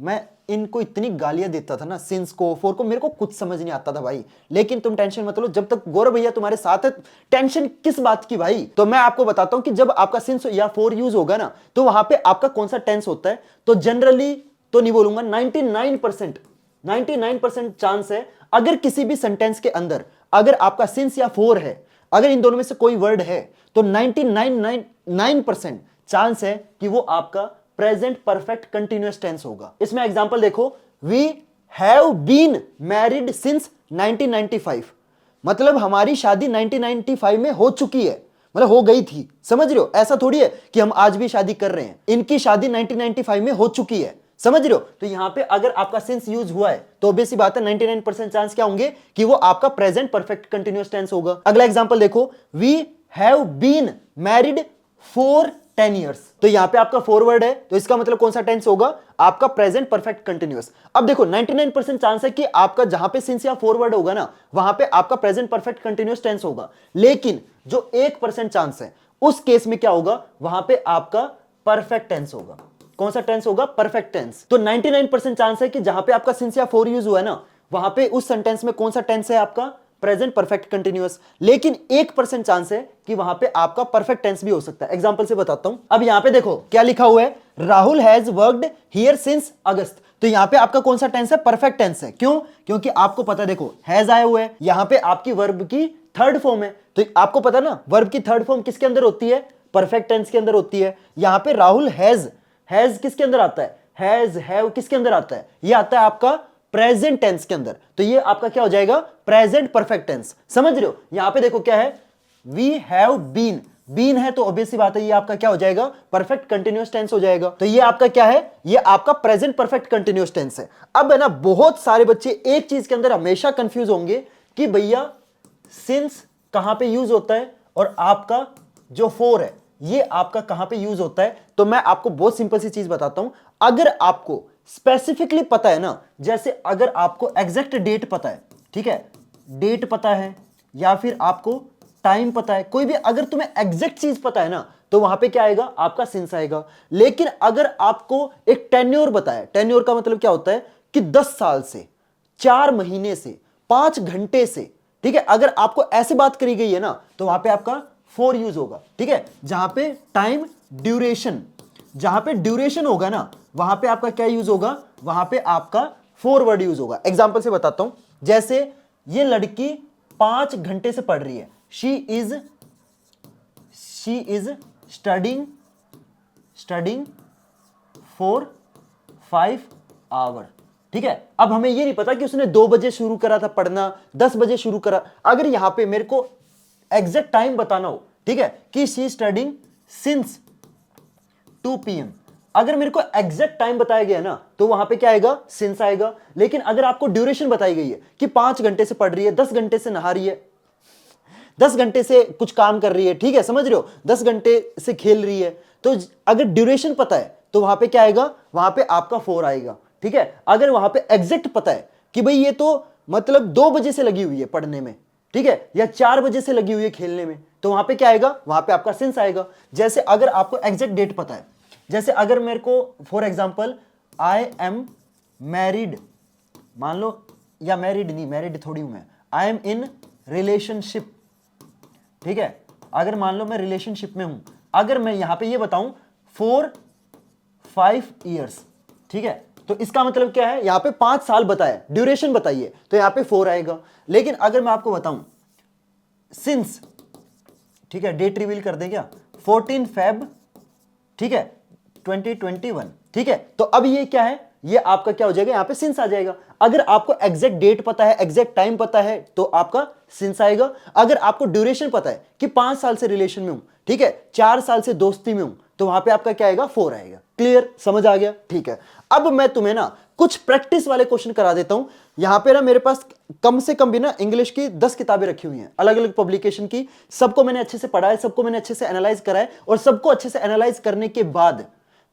मैं इनको इतनी गालियां देता था ना, सिंस को, फोर को, मेरे को कुछ समझ नहीं आता था भाई। लेकिन तुम टेंशन मत लो, जब तक गौरव भैया तुम्हारे साथ है, टेंशन किस बात की भाई। तो मैं आपको बताता हूं कि जब आपका सिंस या फोर यूज होगा ना, तो वहां पे आपका कौन सा टेंस होता है। तो जनरली तो नहीं बोलूंगा, 99% चांस है, अगर किसी भी सेंटेंस के अंदर अगर आपका सिंस या फोर है, अगर इन दोनों में से कोई वर्ड है, तो 99.9% चांस है कि वो आपका प्रेजेंट परफेक्ट कंटिन्यूअस टेंस होगा। इसमें एग्जांपल देखो, we have been married since 1995, मतलब हमारी शादी 1995 में हो चुकी है, मतलब हो गई थी, समझ रहे हो। ऐसा थोड़ी है कि हम आज भी शादी कर रहे हैं, इनकी शादी 1995 में हो चुकी है, समझ रहे हो। तो यहां पे अगर आपका सिंस यूज हुआ है तो ऑब्वियस सी बात है 99% चांस क्या होंगे कि वो आपका प्रेजेंट परफेक्ट कंटिन्यूअस टेंस होगा। अगला एग्जांपल देखो, we have been married for 10 years, तो यहां पे आपका फॉरवर्ड है, तो इसका मतलब कौन सा टेंस होगा, आपका प्रेजेंट परफेक्ट कंटिन्यूअस। अब देखो 99% चांस है कि आपका जहां पे सिंस या फॉरवर्ड होगा ना, वहां पे आपका प्रेजेंट परफेक्ट कंटिन्यूअस टेंस होगा। लेकिन जो 1% चांस है, उस केस में क्या होगा, वहां पे आपका परफेक्ट टेंस होगा। कौन सा टेंस होगा, परफेक्ट टेंस। तो 99% चांस है कि जहां पे आपका सिंस या फोर यूज हुआ है ना, वहां पे उस सेंटेंस में कौन सा टेंस है, आपका प्रेजेंट परफेक्ट कंटिन्यूअस। लेकिन 1% चांस है कि वहां पे आपका परफेक्ट टेंस भी हो सकता है। एग्जांपल से बताता हूं। अब यहां पे देखो क्या लिखा हुआ है, Rahul has worked here since August, तो यहां पे आपका कौन सा टेंस है, परफेक्ट टेंस है। क्यों, क्योंकि आपको पता, देखो हैज आए हुए, यहां पे आपकी वर्ब की थर्ड फॉर्म है, तो आपको पता ना वर्ब की थर्ड फॉर्म किसके अंदर होती है, परफेक्ट टेंस के अंदर होती है। यहां पे राहुल हैज, हैज किसके अंदर आता है, हैज हैव किसके अंदर आता है, ये आता है आपका प्रेजेंट टेंस के अंदर, तो ये आपका क्या हो जाएगा, प्रेजेंट परफेक्ट टेंस। समझ रहे हो। यहां पे देखो क्या है, वी हैव बीन, बीन है तो ऑब्वियस सी बात है ये आपका क्या हो जाएगा, परफेक्ट कंटिन्यूअस टेंस हो जाएगा। तो ये आपका क्या है, ये आपका प्रेजेंट परफेक्ट कंटिन्यूअस टेंस है। अब है ना, बहुत सारे बच्चे एक चीज के अंदर हमेशा कंफ्यूज होंगे कि भैया सिंस कहां पे यूज होता है और आपका जो फोर है ये आपका कहां पे यूज होता है। तो मैं आपको बहुत सिंपल सी चीज बताता हूं, अगर आपको स्पेसिफिकली पता है ना, जैसे अगर आपको एग्जैक्ट डेट पता है, ठीक है, डेट पता है या फिर आपको टाइम पता है, कोई भी अगर तुम्हें एग्जैक्ट चीज पता है ना, तो वहां पे क्या आएगा, आपका सिंस आएगा। लेकिन अगर आपको एक टेन्योर बताया, टेन्योर का मतलब क्या होता है कि 10 साल से, 4 महीने से, 5 घंटे से, ठीक है, अगर आपको ऐसे बात करी गई है ना, तो वहां पे आपका फोर यूज होगा। ठीक है, जहां पे टाइम ड्यूरेशन, जहां पे ड्यूरेशन होगा ना, वहां पे आपका क्या यूज होगा, वहां पे आपका फॉरवर्ड यूज होगा। एग्जांपल से बताता हूं, जैसे ये लड़की 5 घंटे से पढ़ रही है, she is studying for 5 hour. ठीक है, अब हमें ये नहीं पता कि उसने 2 बजे शुरू करा था पढ़ना, 10 बजे शुरू करा। अगर यहां पे मेरे को एग्जैक्ट टाइम बताना हो, ठीक है, कि शी स्टडिंग सिंस 2 PM, अगर मेरे को एग्जैक्ट टाइम बताया गया ना, तो वहां पे क्या आएगा, सिंस आएगा। लेकिन अगर आपको ड्यूरेशन बताई गई है कि 5 घंटे से पढ़ रही है, 10 घंटे से नहा रही है, 10 घंटे से कुछ काम कर रही है, ठीक है, समझ रहे हो, 10 घंटे से खेल रही है, तो अगर ड्यूरेशन पता है तो वहां पे क्या आएगा, वहां पे आपका फोर आएगा। ठीक है, अगर वहां पे एग्जैक्ट पता है कि भाई ये तो मतलब 2 बजे से लगी हुई है पढ़ने में, ठीक है, या 4 बजे से लगी हुई है खेलने में, तो वहां पे क्या आएगा, वहां पे आपका सिंस आएगा। जैसे अगर आपको एग्जैक्ट डेट पता है, जैसे अगर मेरे को for example I am married, मान लो, या मैरिड नहीं, मैरिड थोड़ी हूं मैं, आई एम इन रिलेशनशिप, ठीक है, अगर मान लो मैं रिलेशनशिप में हूं, अगर मैं यहां पे ये बताऊं फॉर 5 years, ठीक है, तो इसका मतलब क्या है, यहां पे 5 साल बताया, ड्यूरेशन बताइए, तो यहां पे 4 आएगा। लेकिन अगर मैं आपको बताऊं सिंस, ठीक है, डेट रिवील कर दें क्या, 14 Feb, ठीक है, 2021, ठीक है, तो अब ये क्या है, ये आपका क्या हो जाएगा, यहां पे सिंस आ जाएगा। अगर आपको एग्जैक्ट डेट पता है, एग्जैक्ट टाइम पता है, तो आपका सिंस आएगा। अगर आपको ड्यूरेशन पता है कि 5 साल से रिलेशन में हूं, ठीक है, 4 साल से दोस्ती में हूं, तो वहां पे आपका क्या आएगा, 4 आएगा। क्लियर, समझ आ गया, ठीक है। अब मैं तुम्हें ना कुछ प्रैक्टिस वाले क्वेश्चन करा देता हूं। यहां पे ना मेरे पास कम से कम भी ना इंग्लिश की 10 किताबें रखी हुई हैं, अलग अलग पब्लिकेशन की, सबको मैंने अच्छे से पढ़ा है, सबको मैंने अच्छे से एनालाइज करा है, और सबको अच्छे से एनालाइज करने के बाद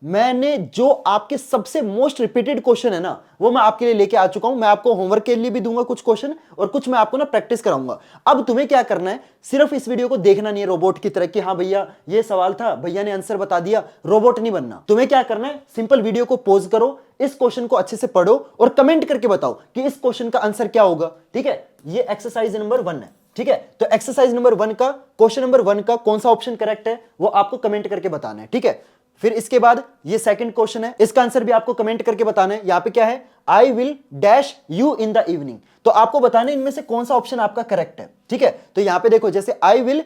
मैंने जो आपके सबसे मोस्ट रिपीटेड क्वेश्चन है ना वो मैं आपके लिए लेके आ चुका हूं। मैं आपको होमवर्क के लिए भी दूंगा कुछ क्वेश्चन और कुछ मैं आपको ना प्रैक्टिस कराऊंगा। अब तुम्हें क्या करना है, सिर्फ इस वीडियो को देखना नहीं है रोबोट की तरह कि हाँ भैया ये सवाल था, भैया ने आंसर बता दिया, रोबोट नहीं बनना। तुम्हें क्या करना है, सिंपल वीडियो को पॉज करो, इस क्वेश्चन को अच्छे से पढ़ो और कमेंट करके बताओ कि इस क्वेश्चन का आंसर क्या होगा। ठीक है, ये एक्सरसाइज नंबर 1 है। ठीक है, तो एक्सरसाइज नंबर 1 का क्वेश्चन नंबर 1 का कौन सा ऑप्शन करेक्ट है वो आपको कमेंट करके बताना है। ठीक है, फिर इसके बाद ये सेकंड क्वेश्चन है, इसका आंसर भी आपको कमेंट करके बताना है। यहां पे क्या है, I will dash you in the evening, तो आपको बताना है इनमें से कौन सा ऑप्शन आपका करेक्ट है। ठीक है, तो यहां पे देखो जैसे आई विल,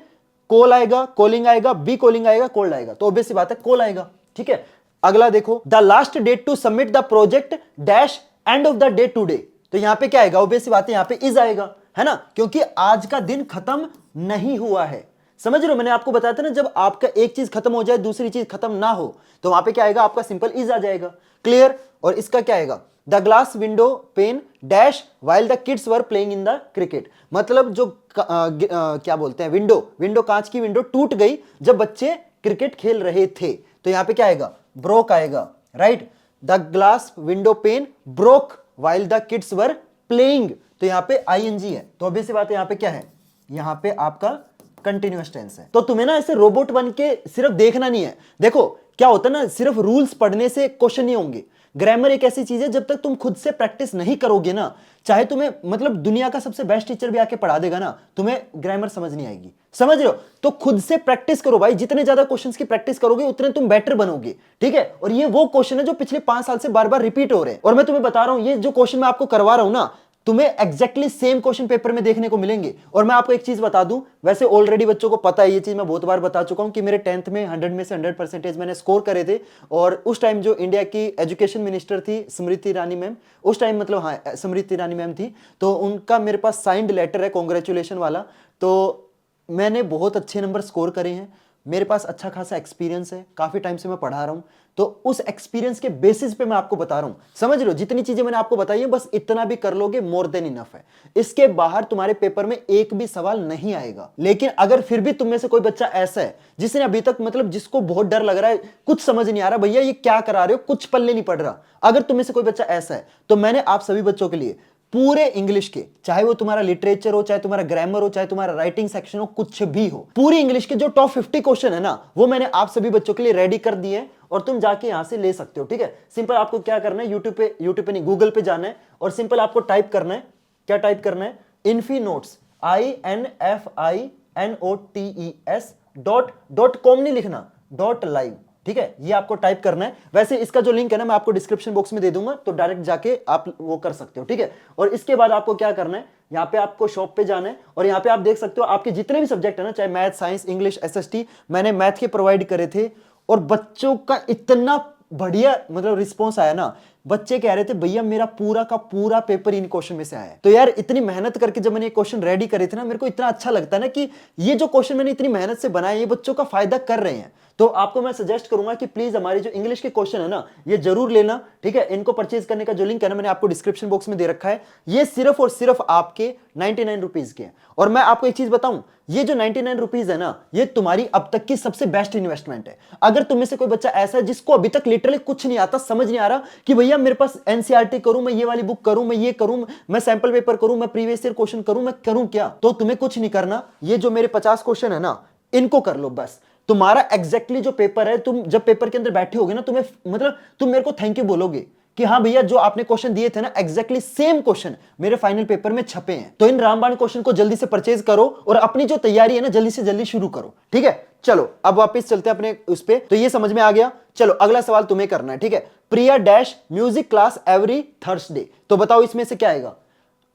कॉल आएगा, कॉलिंग आएगा, बी कॉलिंग आएगा, कोल्ड आएगा, तो ऑब्वियस सी बात है कॉल आएगा। ठीक है, अगला देखो, the last date to submit the project dash end of the day today, तो यहां पे क्या आएगा, ऑब्वियस सी बात है यहां पे इज आएगा, है ना, क्योंकि आज का दिन खत्म नहीं हुआ है। समझ रहे हो, मैंने आपको बताया था ना जब आपका एक चीज खत्म हो जाए दूसरी चीज खत्म ना हो तो वहां पे क्या आएगा, आपका सिंपल इज आ जाएगा। क्लियर, और इसका क्या आएगा, the glass window pane dash while the kids were playing in the cricket, मतलब जो क्या बोलते हैं, विंडो कांच की विंडो टूट गई जब बच्चे क्रिकेट खेल रहे थे, तो यहां पे क्या आएगा, ब्रोक आएगा। Right, the glass window pane broke while the kids were playing, तो यहां पे आईएनजी है, तो ऑब्वियस सी बात है यहां पे क्या है, यहां पे आपका कंटिन्यूअस टेंस है। तो तुम्हें ना ऐसे रोबोट बन के सिर्फ देखना नहीं है। देखो क्या होता है ना, सिर्फ रूल्स पढ़ने से क्वेश्चन नहीं होंगे। ग्रामर एक ऐसी चीज है जब तक तुम खुद से प्रैक्टिस नहीं करोगे ना, चाहे तुम्हें मतलब दुनिया का सबसे बेस्ट टीचर भी आके पढ़ा देगा ना, तुम्हें ग्रामर समझ नहीं आएगी। समझ रहे हो, तो खुद से प्रैक्टिस करो भाई, जितने ज्यादा क्वेश्चंस की प्रैक्टिस करोगे उतने तुम बेटर बनोगे। ठीक है, और ये वो क्वेश्चन है जो पिछले 5 साल से बार बार रिपीट हो रहे हैं, और मैं तुम्हें बता रहा हूं ये जो क्वेश्चन मैं आपको करवा रहा हूं ना, तुम्हें एग्जैक्टली सेम क्वेश्चन पेपर में देखने को मिलेंगे। और मैं आपको एक चीज बता दूं, वैसे ऑलरेडी बच्चों को पता है, ये चीज मैं बहुत बार बता चुका हूं कि मेरे 10th में 100 में से 100% मैंने स्कोर करे थे। और उस टाइम जो इंडिया की एजुकेशन मिनिस्टर थी स्मृति ईरानी मैम, उस टाइम मतलब हाँ स्मृति ईरानी मैम थी, तो उनका मेरे पास साइंड लेटर है कॉन्ग्रेचुलेशन वाला। तो मैंने बहुत अच्छे नंबर स्कोर करे हैं, मेरे पास अच्छा खासा एक्सपीरियंस है, काफी टाइम से मैं पढ़ा रहा हूं, तो उस एक्सपीरियंस के बेसिस पे मैं आपको बता रहा हूं। समझ रहे हो, जितनी चीजें मैंने आपको बताई है बस इतना भी कर लोगे, मोर देन इनफ है। इसके बाहर तुम्हारे पेपर में एक भी सवाल नहीं आएगा। लेकिन अगर फिर भी तुम में से कोई बच्चा ऐसा है जिसने अभी तक मतलब जिसको बहुत डर लग रहा है, कुछ समझ नहीं आ रहा, भैया ये क्या करा रहे हो, कुछ पल्ले नहीं पड़ रहा, अगर तुम में से कोई बच्चा ऐसा है तो मैंने आप सभी बच्चों के लिए पूरे इंग्लिश के, चाहे वो तुम्हारा लिटरेचर हो, चाहे तुम्हारा ग्रामर हो, चाहे तुम्हारा राइटिंग सेक्शन हो, कुछ भी हो, पूरी इंग्लिश के जो टॉप 50 क्वेश्चन है ना वो मैंने आप सभी बच्चों के लिए रेडी कर दिए हैं और तुम जाके यहां से ले सकते हो। ठीक है, सिंपल आपको क्या करना है, यूट्यूब पे नहीं गूगल पे जाना है और सिंपल आपको टाइप करना है, क्या टाइप करना है, इन्फीनोट्स INFINOTES.com नहीं लिखना, .live। ठीक है, ये आपको टाइप करना है। वैसे इसका जो लिंक है ना मैं आपको डिस्क्रिप्शन बॉक्स में दे दूंगा, तो डायरेक्ट जाके आप वो कर सकते हो। ठीक है, और इसके बाद आपको क्या करना है, यहाँ पे आपको शॉप पे जाना है और यहाँ पे आप देख सकते हो आपके जितने भी सब्जेक्ट है ना, चाहे मैथ, साइंस, इंग्लिश, SST, मैंने मैथ के प्रोवाइड करे थे और बच्चों का इतना बढ़िया मतलब रिस्पॉन्स आया ना, बच्चे कह रहे थे भैया मेरा पूरा का पूरा पेपर इन क्वेश्चन में से आया है। तो यार इतनी मेहनत करके जब मैंने ये क्वेश्चन रेडी करे थे ना, मेरे को इतना अच्छा लगता है ना कि ये जो क्वेश्चन मैंने इतनी मेहनत से बनाए ये बच्चों का फायदा कर रहे हैं। तो आपको मैं सजेस्ट करूंगा कि प्लीज हमारे जो इंग्लिश के क्वेश्चन है ना ये जरूर लेना। ठीक है, इनको परचेज करने का जो लिंक है ना मैंने आपको डिस्क्रिप्शन बॉक्स में दे रखा है। ये सिर्फ और सिर्फ आपके 99 रुपीज के हैं। और मैं आपको एक चीज बताऊं, ये जो 99 रुपीज है ना ये तुम्हारी अब तक की सबसे बेस्ट इन्वेस्टमेंट है। अगर तुम में से कोई बच्चा ऐसा है जिसको अभी तक लिटरली कुछ नहीं आता, समझ नहीं आ रहा कि भैया मेरे पास NCERT करूं, मैं ये वाली बुक करूं, मैं ये करूं, मैं सैंपल पेपर करूं, मैं प्रीवियस ईयर क्वेश्चन करूं, मैं करूं क्या, तो तुम्हें कुछ नहीं करना, ये जो मेरे 50 क्वेश्चन है ना इनको कर लो बस। तुम्हारा एग्जैक्टली जो पेपर है, तुम जब पेपर के अंदर बैठे होगे ना तुम्हें मतलब तुम मेरे को थैंक यू बोलोगे कि हाँ भैया जो आपने क्वेश्चन दिए थे ना एग्जैक्टली सेम क्वेश्चन मेरे फाइनल पेपर में छपे हैं। तो इन रामबाण क्वेश्चन को जल्दी से परचेज करो और अपनी जो तैयारी है ना जल्दी से जल्दी शुरू करो। ठीक है, चलो अब वापस चलते हैं अपने उस पे। तो ये समझ में आ गया, चलो अगला सवाल तुम्हें करना है। ठीक है, Priya dash music class every Thursday, तो बताओ इसमें से क्या आएगा,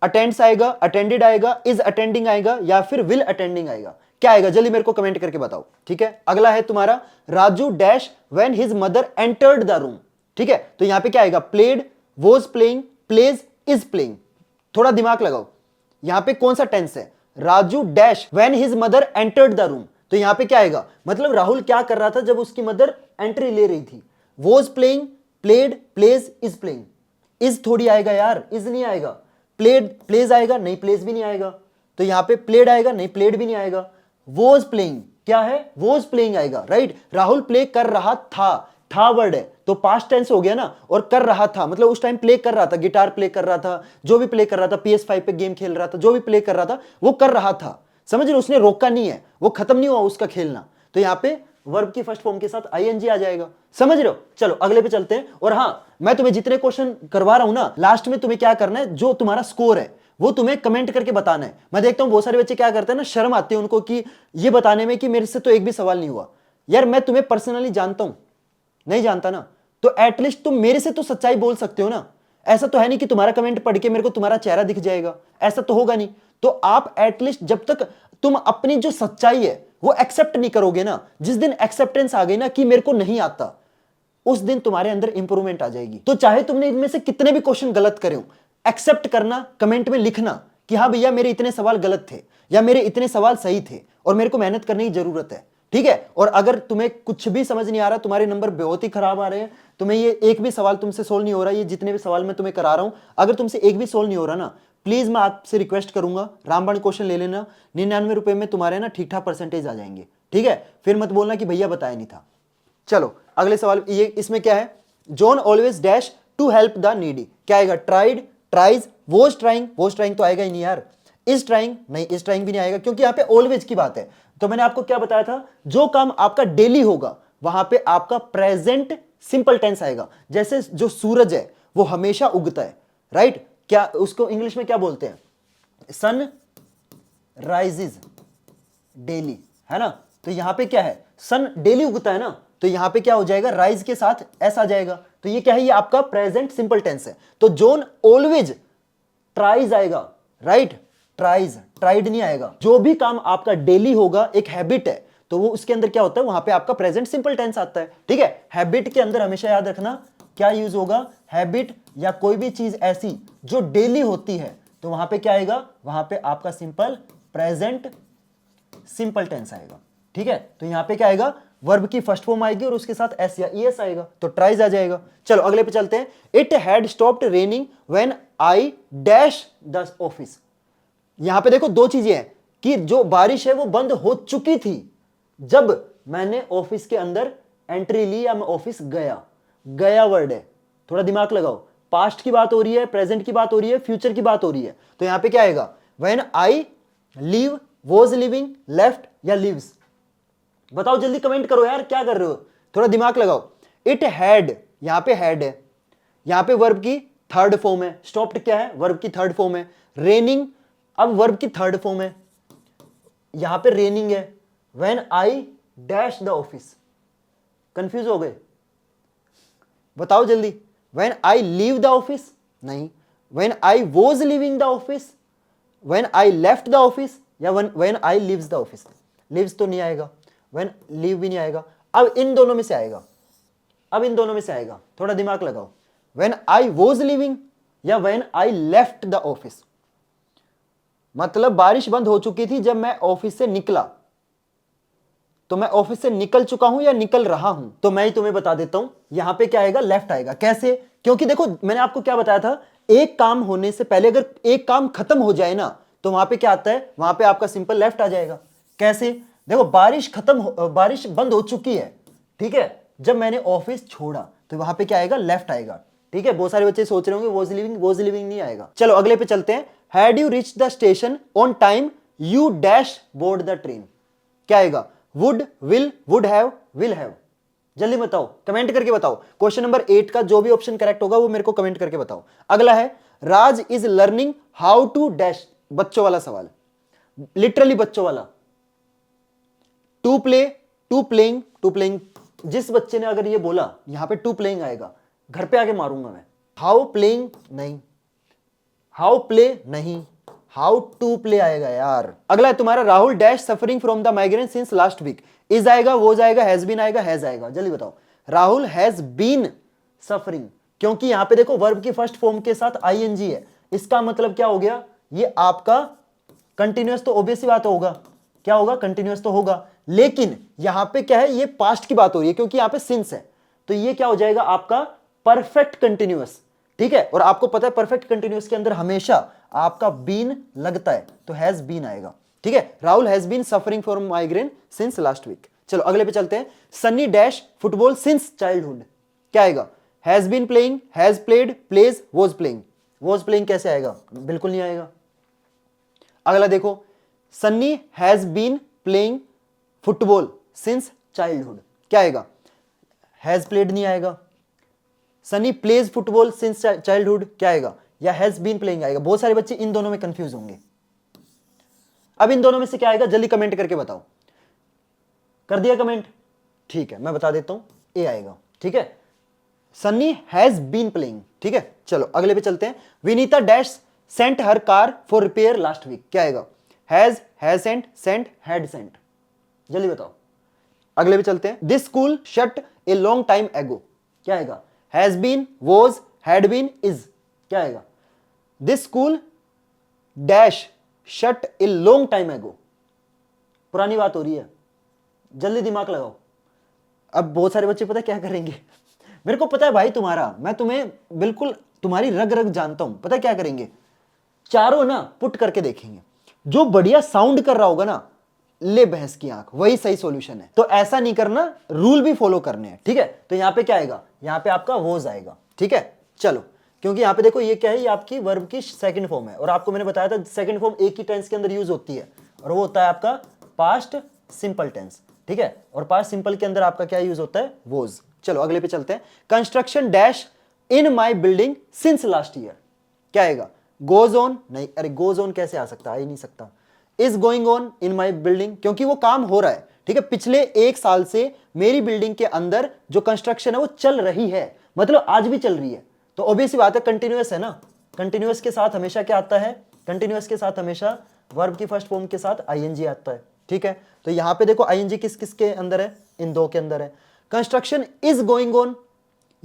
अटेंड्स आएगा, अटेंडेड आएगा, इज अटेंडिंग आएगा या फिर विल अटेंडिंग आएगा, क्या आएगा जल्दी मेरे को कमेंट करके बताओ। ठीक है, अगला है तुम्हारा Raju dash when his mother entered the room. ठीक है, तो यहां पे क्या आएगा, played, was playing, plays, is playing. थोड़ा दिमाग लगाओ, यहां पे कौन सा टेंस है, Raju dash when his mother entered the room, तो यहां पे क्या आएगा, मतलब राहुल क्या कर रहा था जब उसकी मदर एंट्री ले रही थी। Was playing, played, plays, is playing. Is थोड़ी आएगा यार, इज नहीं आएगा। प्लेड, प्लेज आएगा, नहीं प्लेज भी नहीं आएगा। तो यहां पे प्लेड आएगा, नहीं प्लेड भी नहीं आएगा। वॉज प्लेइंग क्या है, वॉज प्लेइंग आएगा। राइट, राहुल प्ले कर रहा था, था वर्ड है तो पास्ट टेंस हो गया ना, और कर रहा था मतलब उस टाइम प्ले कर रहा था, गिटार प्ले कर रहा था, जो भी प्ले कर रहा था, PS5 पे गेम खेल रहा था, जो भी प्ले कर रहा था वो कर रहा था, समझ रहे हो, उसने रोका नहीं है, वो खत्म नहीं हुआ उसका खेलना, तो यहाँ पे वर्ब की फर्स्ट फॉर्म के साथ आईएनजी आ जाएगा, समझ रहे हो। चलो अगले पे चलते हैं। और हाँ, मैं तुम्हें जितने क्वेश्चन करवा रहा हूं ना, लास्ट में तुम्हें क्या करना है, जो तुम्हारा स्कोर है वो तुम्हें कमेंट करके बताना है। मैं देखता हूं बहुत सारे बच्चे क्या करते हैं ना, शर्म आती है उनको कि ये बताने में कि मेरे से तो एक भी सवाल नहीं हुआ। यार मैं तुम्हें पर्सनली जानता हूं, नहीं जानता ना, तो एटलीस्ट तुम मेरे से तो सच्चाई बोल सकते हो ना। ऐसा तो है नहीं कि तुम्हारा कमेंट पढ़ के मेरे को तुम्हारा चेहरा दिख जाएगा, ऐसा तो होगा नहीं। तो आप एटलीस्ट जब तक तुम अपनी जो सच्चाई है वो एक्सेप्ट नहीं करोगे ना, जिस दिन एक्सेप्टेंस आ गई ना कि मेरे को नहीं आता, उस दिन तुम्हारे अंदर इंप्रूवमेंट आ जाएगी। तो चाहे तुमने इनमें से कितने भी क्वेश्चन गलत करे हो, एक्सेप्ट करना, कमेंट में लिखना कि हाँ भैया मेरे इतने सवाल गलत थे या मेरे इतने सवाल सही थे और मेरे को मेहनत करने की जरूरत है, ठीक है। और अगर तुम्हें कुछ भी समझ नहीं आ रहा, तुम्हारे नंबर बहुत ही खराब आ रहे हैं, तुम्हें ये एक भी सवाल तुमसे सोल्व नहीं हो रहा, ये जितने भी सवाल मैं तुम्हें करा रहा हूं अगर तुमसे एक भी सोल्व नहीं हो रहा ना, प्लीज मैं आपसे रिक्वेस्ट करूंगा रामबाण क्वेश्चन ले लेना, 99 रुपए में तुम्हारे ना ठीक ठाक परसेंटेज आ जाएंगे, ठीक है। फिर मत बोलना कि भैया बताया नहीं था। चलो अगले सवाल, ये इसमें क्या है, John always dash to help the needy, क्या आएगा, ट्राइड, ट्राइज, वॉज ट्राइंग तो आएगा ही नहीं यार, इज ट्राइंग नहीं, इज ट्राइंग भी नहीं आएगा क्योंकि यहां पे ऑलवेज की बात है। तो मैंने आपको क्या बताया था, जो काम आपका डेली होगा वहां पे आपका प्रेजेंट सिंपल टेंस आएगा। जैसे जो सूरज है वो हमेशा उगता है, राइट, क्या उसको इंग्लिश में क्या बोलते हैं, सन राइजेज डेली, है ना। तो यहां पे क्या है, सन डेली उगता है ना, तो यहां पे क्या हो जाएगा, राइज के साथ एस आ जाएगा, तो ये क्या है, ये आपका प्रेजेंट सिंपल टेंस है। तो जॉन ऑलवेज ट्राइज आएगा, राइट, ट्राइज, ट्राइड नहीं आएगा। जो भी काम आपका डेली होगा, एक हैबिट है, तो वो उसके अंदर क्या होता है, वहां पे आपका प्रेजेंट सिंपल टेंस आता है, ठीक है। हैबिट के अंदर हमेशा याद रखना क्या यूज होगा, हैबिट या कोई भी चीज ऐसी जो डेली होती है, तो वहां पे क्या आएगा, वहां पे आपका सिंपल प्रेजेंट सिंपल टेंस आएगा, ठीक है। तो यहां पे क्या आएगा, वर्ब की फर्स्ट फॉर्म आएगी और उसके साथ एस या ईएस आएगा, तो ट्राइज आ जाएगा। चलो अगले पे चलते हैं। It had stopped raining when I dash the office. यहां पे देखो दो चीजें हैं कि जो बारिश है वो बंद हो चुकी थी जब मैंने ऑफिस के अंदर एंट्री ली या मैं ऑफिस गया, गया वर्ड है, थोड़ा दिमाग लगाओ, पास्ट की बात हो रही है, प्रेजेंट की बात हो रही है, फ्यूचर की बात हो रही है, तो यहां पे क्या आएगा, when I leave, was living, left या लिव्स। बताओ जल्दी कमेंट करो यार, क्या कर रहे हो, थोड़ा दिमाग लगाओ। इट हैड, यहां पे हैड है, यहां पे वर्ब की थर्ड फॉर्म है, स्टॉप्ड क्या है, वर्ब की थर्ड फॉर्म है, रेनिंग अब वर्ब की थर्ड फॉर्म है, यहां पे रेनिंग है, when I dash the office. Confuse हो गए, बताओ जल्दी, when I leave the office नहीं, when I was living the office, when I left the office या when I leaves the office. Lives तो नहीं आएगा, व्हेन लीव भी नहीं आएगा, अब इन दोनों में से आएगा, अब इन दोनों में से आएगा, थोड़ा दिमाग लगाओ, व्हेन आई वॉज लिविंग या when I left the office. मतलब बारिश बंद हो चुकी थी जब मैं ऑफिस से निकला, तो मैं ऑफिस से निकल चुका हूं या निकल रहा हूं, तो मैं ही तुम्हें बता देता हूं, यहां पे क्या आएगा, लेफ्ट आएगा। कैसे, क्योंकि देखो मैंने आपको क्या बताया था, एक काम होने से पहले अगर एक काम खत्म हो जाए ना, तो वहां पे क्या आता है, वहां पे आपका सिंपल लेफ्ट आ जाएगा। कैसे, देखो बारिश बंद हो चुकी है, ठीक है, जब मैंने ऑफिस छोड़ा, तो वहां पे क्या आएगा, लेफ्ट आएगा, ठीक है। बहुत सारे बच्चे सोच रहे होंगे वॉज लिविंग नहीं आएगा। चलो अगले पे चलते हैं। Had you reach the station on time you dash board the train, क्या आएगा, would, will, would have, will have. जल्दी बताओ, कमेंट करके बताओ। क्वेश्चन नंबर 8 का जो भी ऑप्शन करेक्ट होगा वो मेरे को कमेंट करके बताओ। अगला है, Raj is learning how to dash, बच्चों वाला सवाल, लिटरली बच्चों वाला, to play, to playing, to playing. जिस बच्चे ने अगर ये बोला यहां पे टू प्लेइंग आएगा, घर पे आके मारूंगा मैं। हाउ प्लेइंग नहीं, हाउ प्ले नहीं, हाउ टू प्ले आएगा यार। अगला है तुम्हारा, Rahul dash suffering from the migraine since last week. Is आएगा, वो जाएगा, हैज बीन आएगा, हैज आएगा। जल्दी बताओ, राहुल हैज बीन सफरिंग, क्योंकि यहां पे देखो वर्ब की फर्स्ट फॉर्म के साथ आईएनजी है, इसका मतलब क्या हो गया, ये आपका कंटिन्यूअस, तो ऑब्वियस सी बात होगा, क्या होगा, कंटिन्यूअस तो होगा। लेकिन यहां पे क्या है, ये पास्ट की बात हो रही है क्योंकि यहां पे सिंस है, तो ये क्या हो जाएगा आपका परफेक्ट कंटिन्यूअस, ठीक है। और आपको पता है परफेक्ट कंटिन्यूअस के अंदर हमेशा आपका बीन लगता है, तो हैज बीन आएगा, ठीक है। Rahul has been suffering from migraine since last week. चलो अगले पे चलते हैं। Sunny dash football since childhood, क्या आएगा? Has been playing, has played, plays, was playing. Was playing कैसे आएगा? बिल्कुल नहीं आएगा। अगला देखो, Sunny has been playing football since childhood, क्या आएगा? हैज प्लेड नहीं आएगा। Sunny plays football since childhood, क्या आएगा? या हैज बीन प्लेइंग आएगा। बहुत सारे बच्चे इन दोनों में कंफ्यूज होंगे। अब इन दोनों में से क्या आएगा? जल्दी कमेंट करके बताओ। कर दिया कमेंट? ठीक है, मैं बता देता हूं, ए आएगा। ठीक है, सन्नी हैज बीन प्लेइंग। ठीक है, चलो अगले पे चलते हैं। Vinita dash sent her car for repair last week, क्या आएगा? Has sent, sent, had sent. जल्दी बताओ। अगले पे चलते हैं। This school shut a long time ago, क्या आएगा? Has been, was, had been, is, क्या आएगा? This school dash shut a long time ago, पुरानी बात हो रही है। जल्दी दिमाग लगाओ। अब बहुत सारे बच्चे पता क्या करेंगे मेरे को पता है भाई तुम्हारा, मैं तुम्हें बिल्कुल तुम्हारी रग रग जानता हूं। पता क्या करेंगे? चारों ना पुट करके देखेंगे, जो बढ़िया साउंड कर रहा होगा ना, ले भैंस की आंख, वही सही सॉल्यूशन है। तो ऐसा नहीं करना, रूल भी फॉलो करने हैं। ठीक है, तो यहां पे क्या आएगा? यहां पे आपका वोज आएगा। ठीक है, चलो, क्योंकि यहां पे देखो ये क्या है? ये आपकी वर्ब की सेकंड फॉर्म है, और आपको मैंने बताया था सेकंड फॉर्म एक ही टेंस के अंदर यूज होती है, और वो होता है आपका पास्ट सिंपल टेंस। ठीक है, और पास्ट सिंपल के अंदर आपका क्या यूज होता है? वोज। चलो अगले पे चलते हैं। Construction dash in my building since last year, क्या आएगा? गोज ऑन नहीं, अरे गोज ऑन कैसे आ सकता? आ ही नहीं सकता। Is going on in my building, क्योंकि वो काम हो रहा है। ठीक है, पिछले 1 साल से मेरी बिल्डिंग के अंदर जो कंस्ट्रक्शन है वो चल रही है, मतलब आज भी चल रही है। तो ऑब्वियस बात है, कंटिन्यूअस है ना। कंटिन्यूअस के साथ हमेशा क्या आता है? कंटिन्यूअस के साथ हमेशा वर्ब की फर्स्ट फॉर्म के साथ आईएनजी आता है। ठीक है, तो यहां पे देखो आईएनजी किस किस के अंदर है? इन दो के अंदर है। कंस्ट्रक्शन इज गोइंग ऑन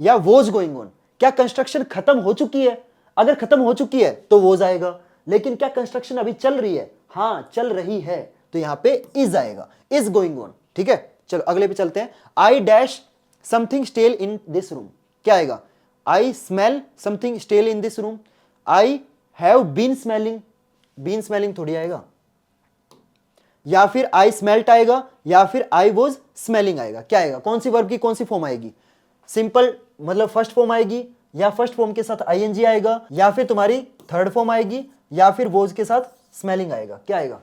या वॉज गोइंग ऑन, क्या कंस्ट्रक्शन खत्म हो चुकी है? अगर खत्म हो चुकी है तो वॉज आएगा, लेकिन क्या कंस्ट्रक्शन अभी चल रही है? हाँ, चल रही है, तो यहां पे इज आएगा, इज गोइंग ऑन। ठीक है, चलो अगले पे चलते हैं। I dash something stale in this room, क्या आएगा? I smell something stale in this room, I have been smelling, been smelling थोड़ी आएगा, या फिर आई स्मेल्ट आएगा, या फिर आई वॉज स्मेलिंग आएगा। क्या आएगा? कौन सी वर्ब की कौन सी फॉर्म आएगी? सिंपल मतलब फर्स्ट फॉर्म आएगी, या फर्स्ट फॉर्म के साथ आईएनजी आएगा, या फिर तुम्हारी थर्ड फॉर्म आएगी, या फिर वॉज के साथ स्मेलिंग आएगा। क्या आएगा?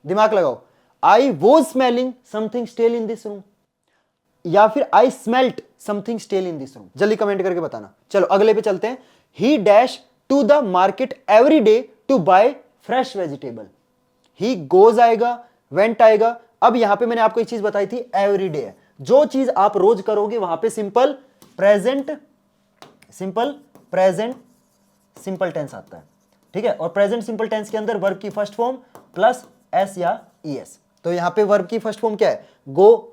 दिमाग लगाओ। I was smelling something stale in this room, या फिर I smelt something stale in this room. जल्दी कमेंट करके बताना। चलो अगले पे चलते हैं। He dash to the market every day to buy fresh vegetable, he goes आएगा, वेंट आएगा। अब यहां पे मैंने आपको एक चीज बताई थी, एवरी डे है। जो चीज आप रोज करोगे वहां पे सिंपल प्रेजेंट सिंपल टेंस आता है। ठीक है, और प्रेजेंट सिंपल टेंस के अंदर वर्ब की फर्स्ट फॉर्म प्लस एस या ईएस। तो यहां पे वर्ब की फर्स्ट फॉर्म क्या है? गो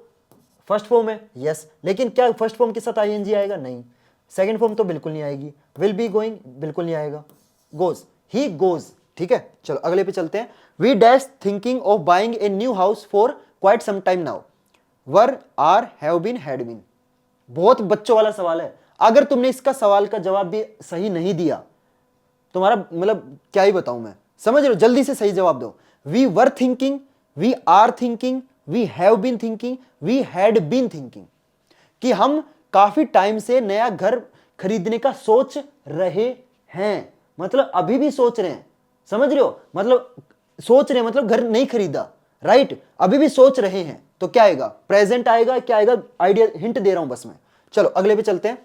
फर्स्ट फॉर्म है, यस, लेकिन क्या फर्स्ट फॉर्म के साथ आईएनजी आएगा? नहीं। सेकंड फॉर्म तो बिल्कुल नहीं आएगी। विल बी गोइंग बिल्कुल नहीं आएगा। Goes, he goes. ठीक है, चलो अगले पे चलते हैं। We dash thinking of buying a new house for quite some time now, were, are, have been, had been. बहुत बच्चों वाला सवाल है। अगर तुमने इसका सवाल का जवाब भी सही नहीं दिया, तुम्हारा मतलब क्या ही बताऊं मैं, समझ रहे हो? जल्दी से सही जवाब दो। We were thinking, we are thinking, we have been thinking, we had been thinking, कि हम काफी टाइम से नया घर खरीदने का सोच रहे हैं, मतलब अभी भी सोच रहे हैं। समझ रहे हो? मतलब सोच रहे हैं मतलब घर नहीं खरीदा, राइट? अभी भी सोच रहे हैं, तो क्या आएगा? प्रेजेंट आएगा। क्या आएगा? आइडिया हिंट दे रहा हूं बस मैं। चलो अगले पे चलते हैं।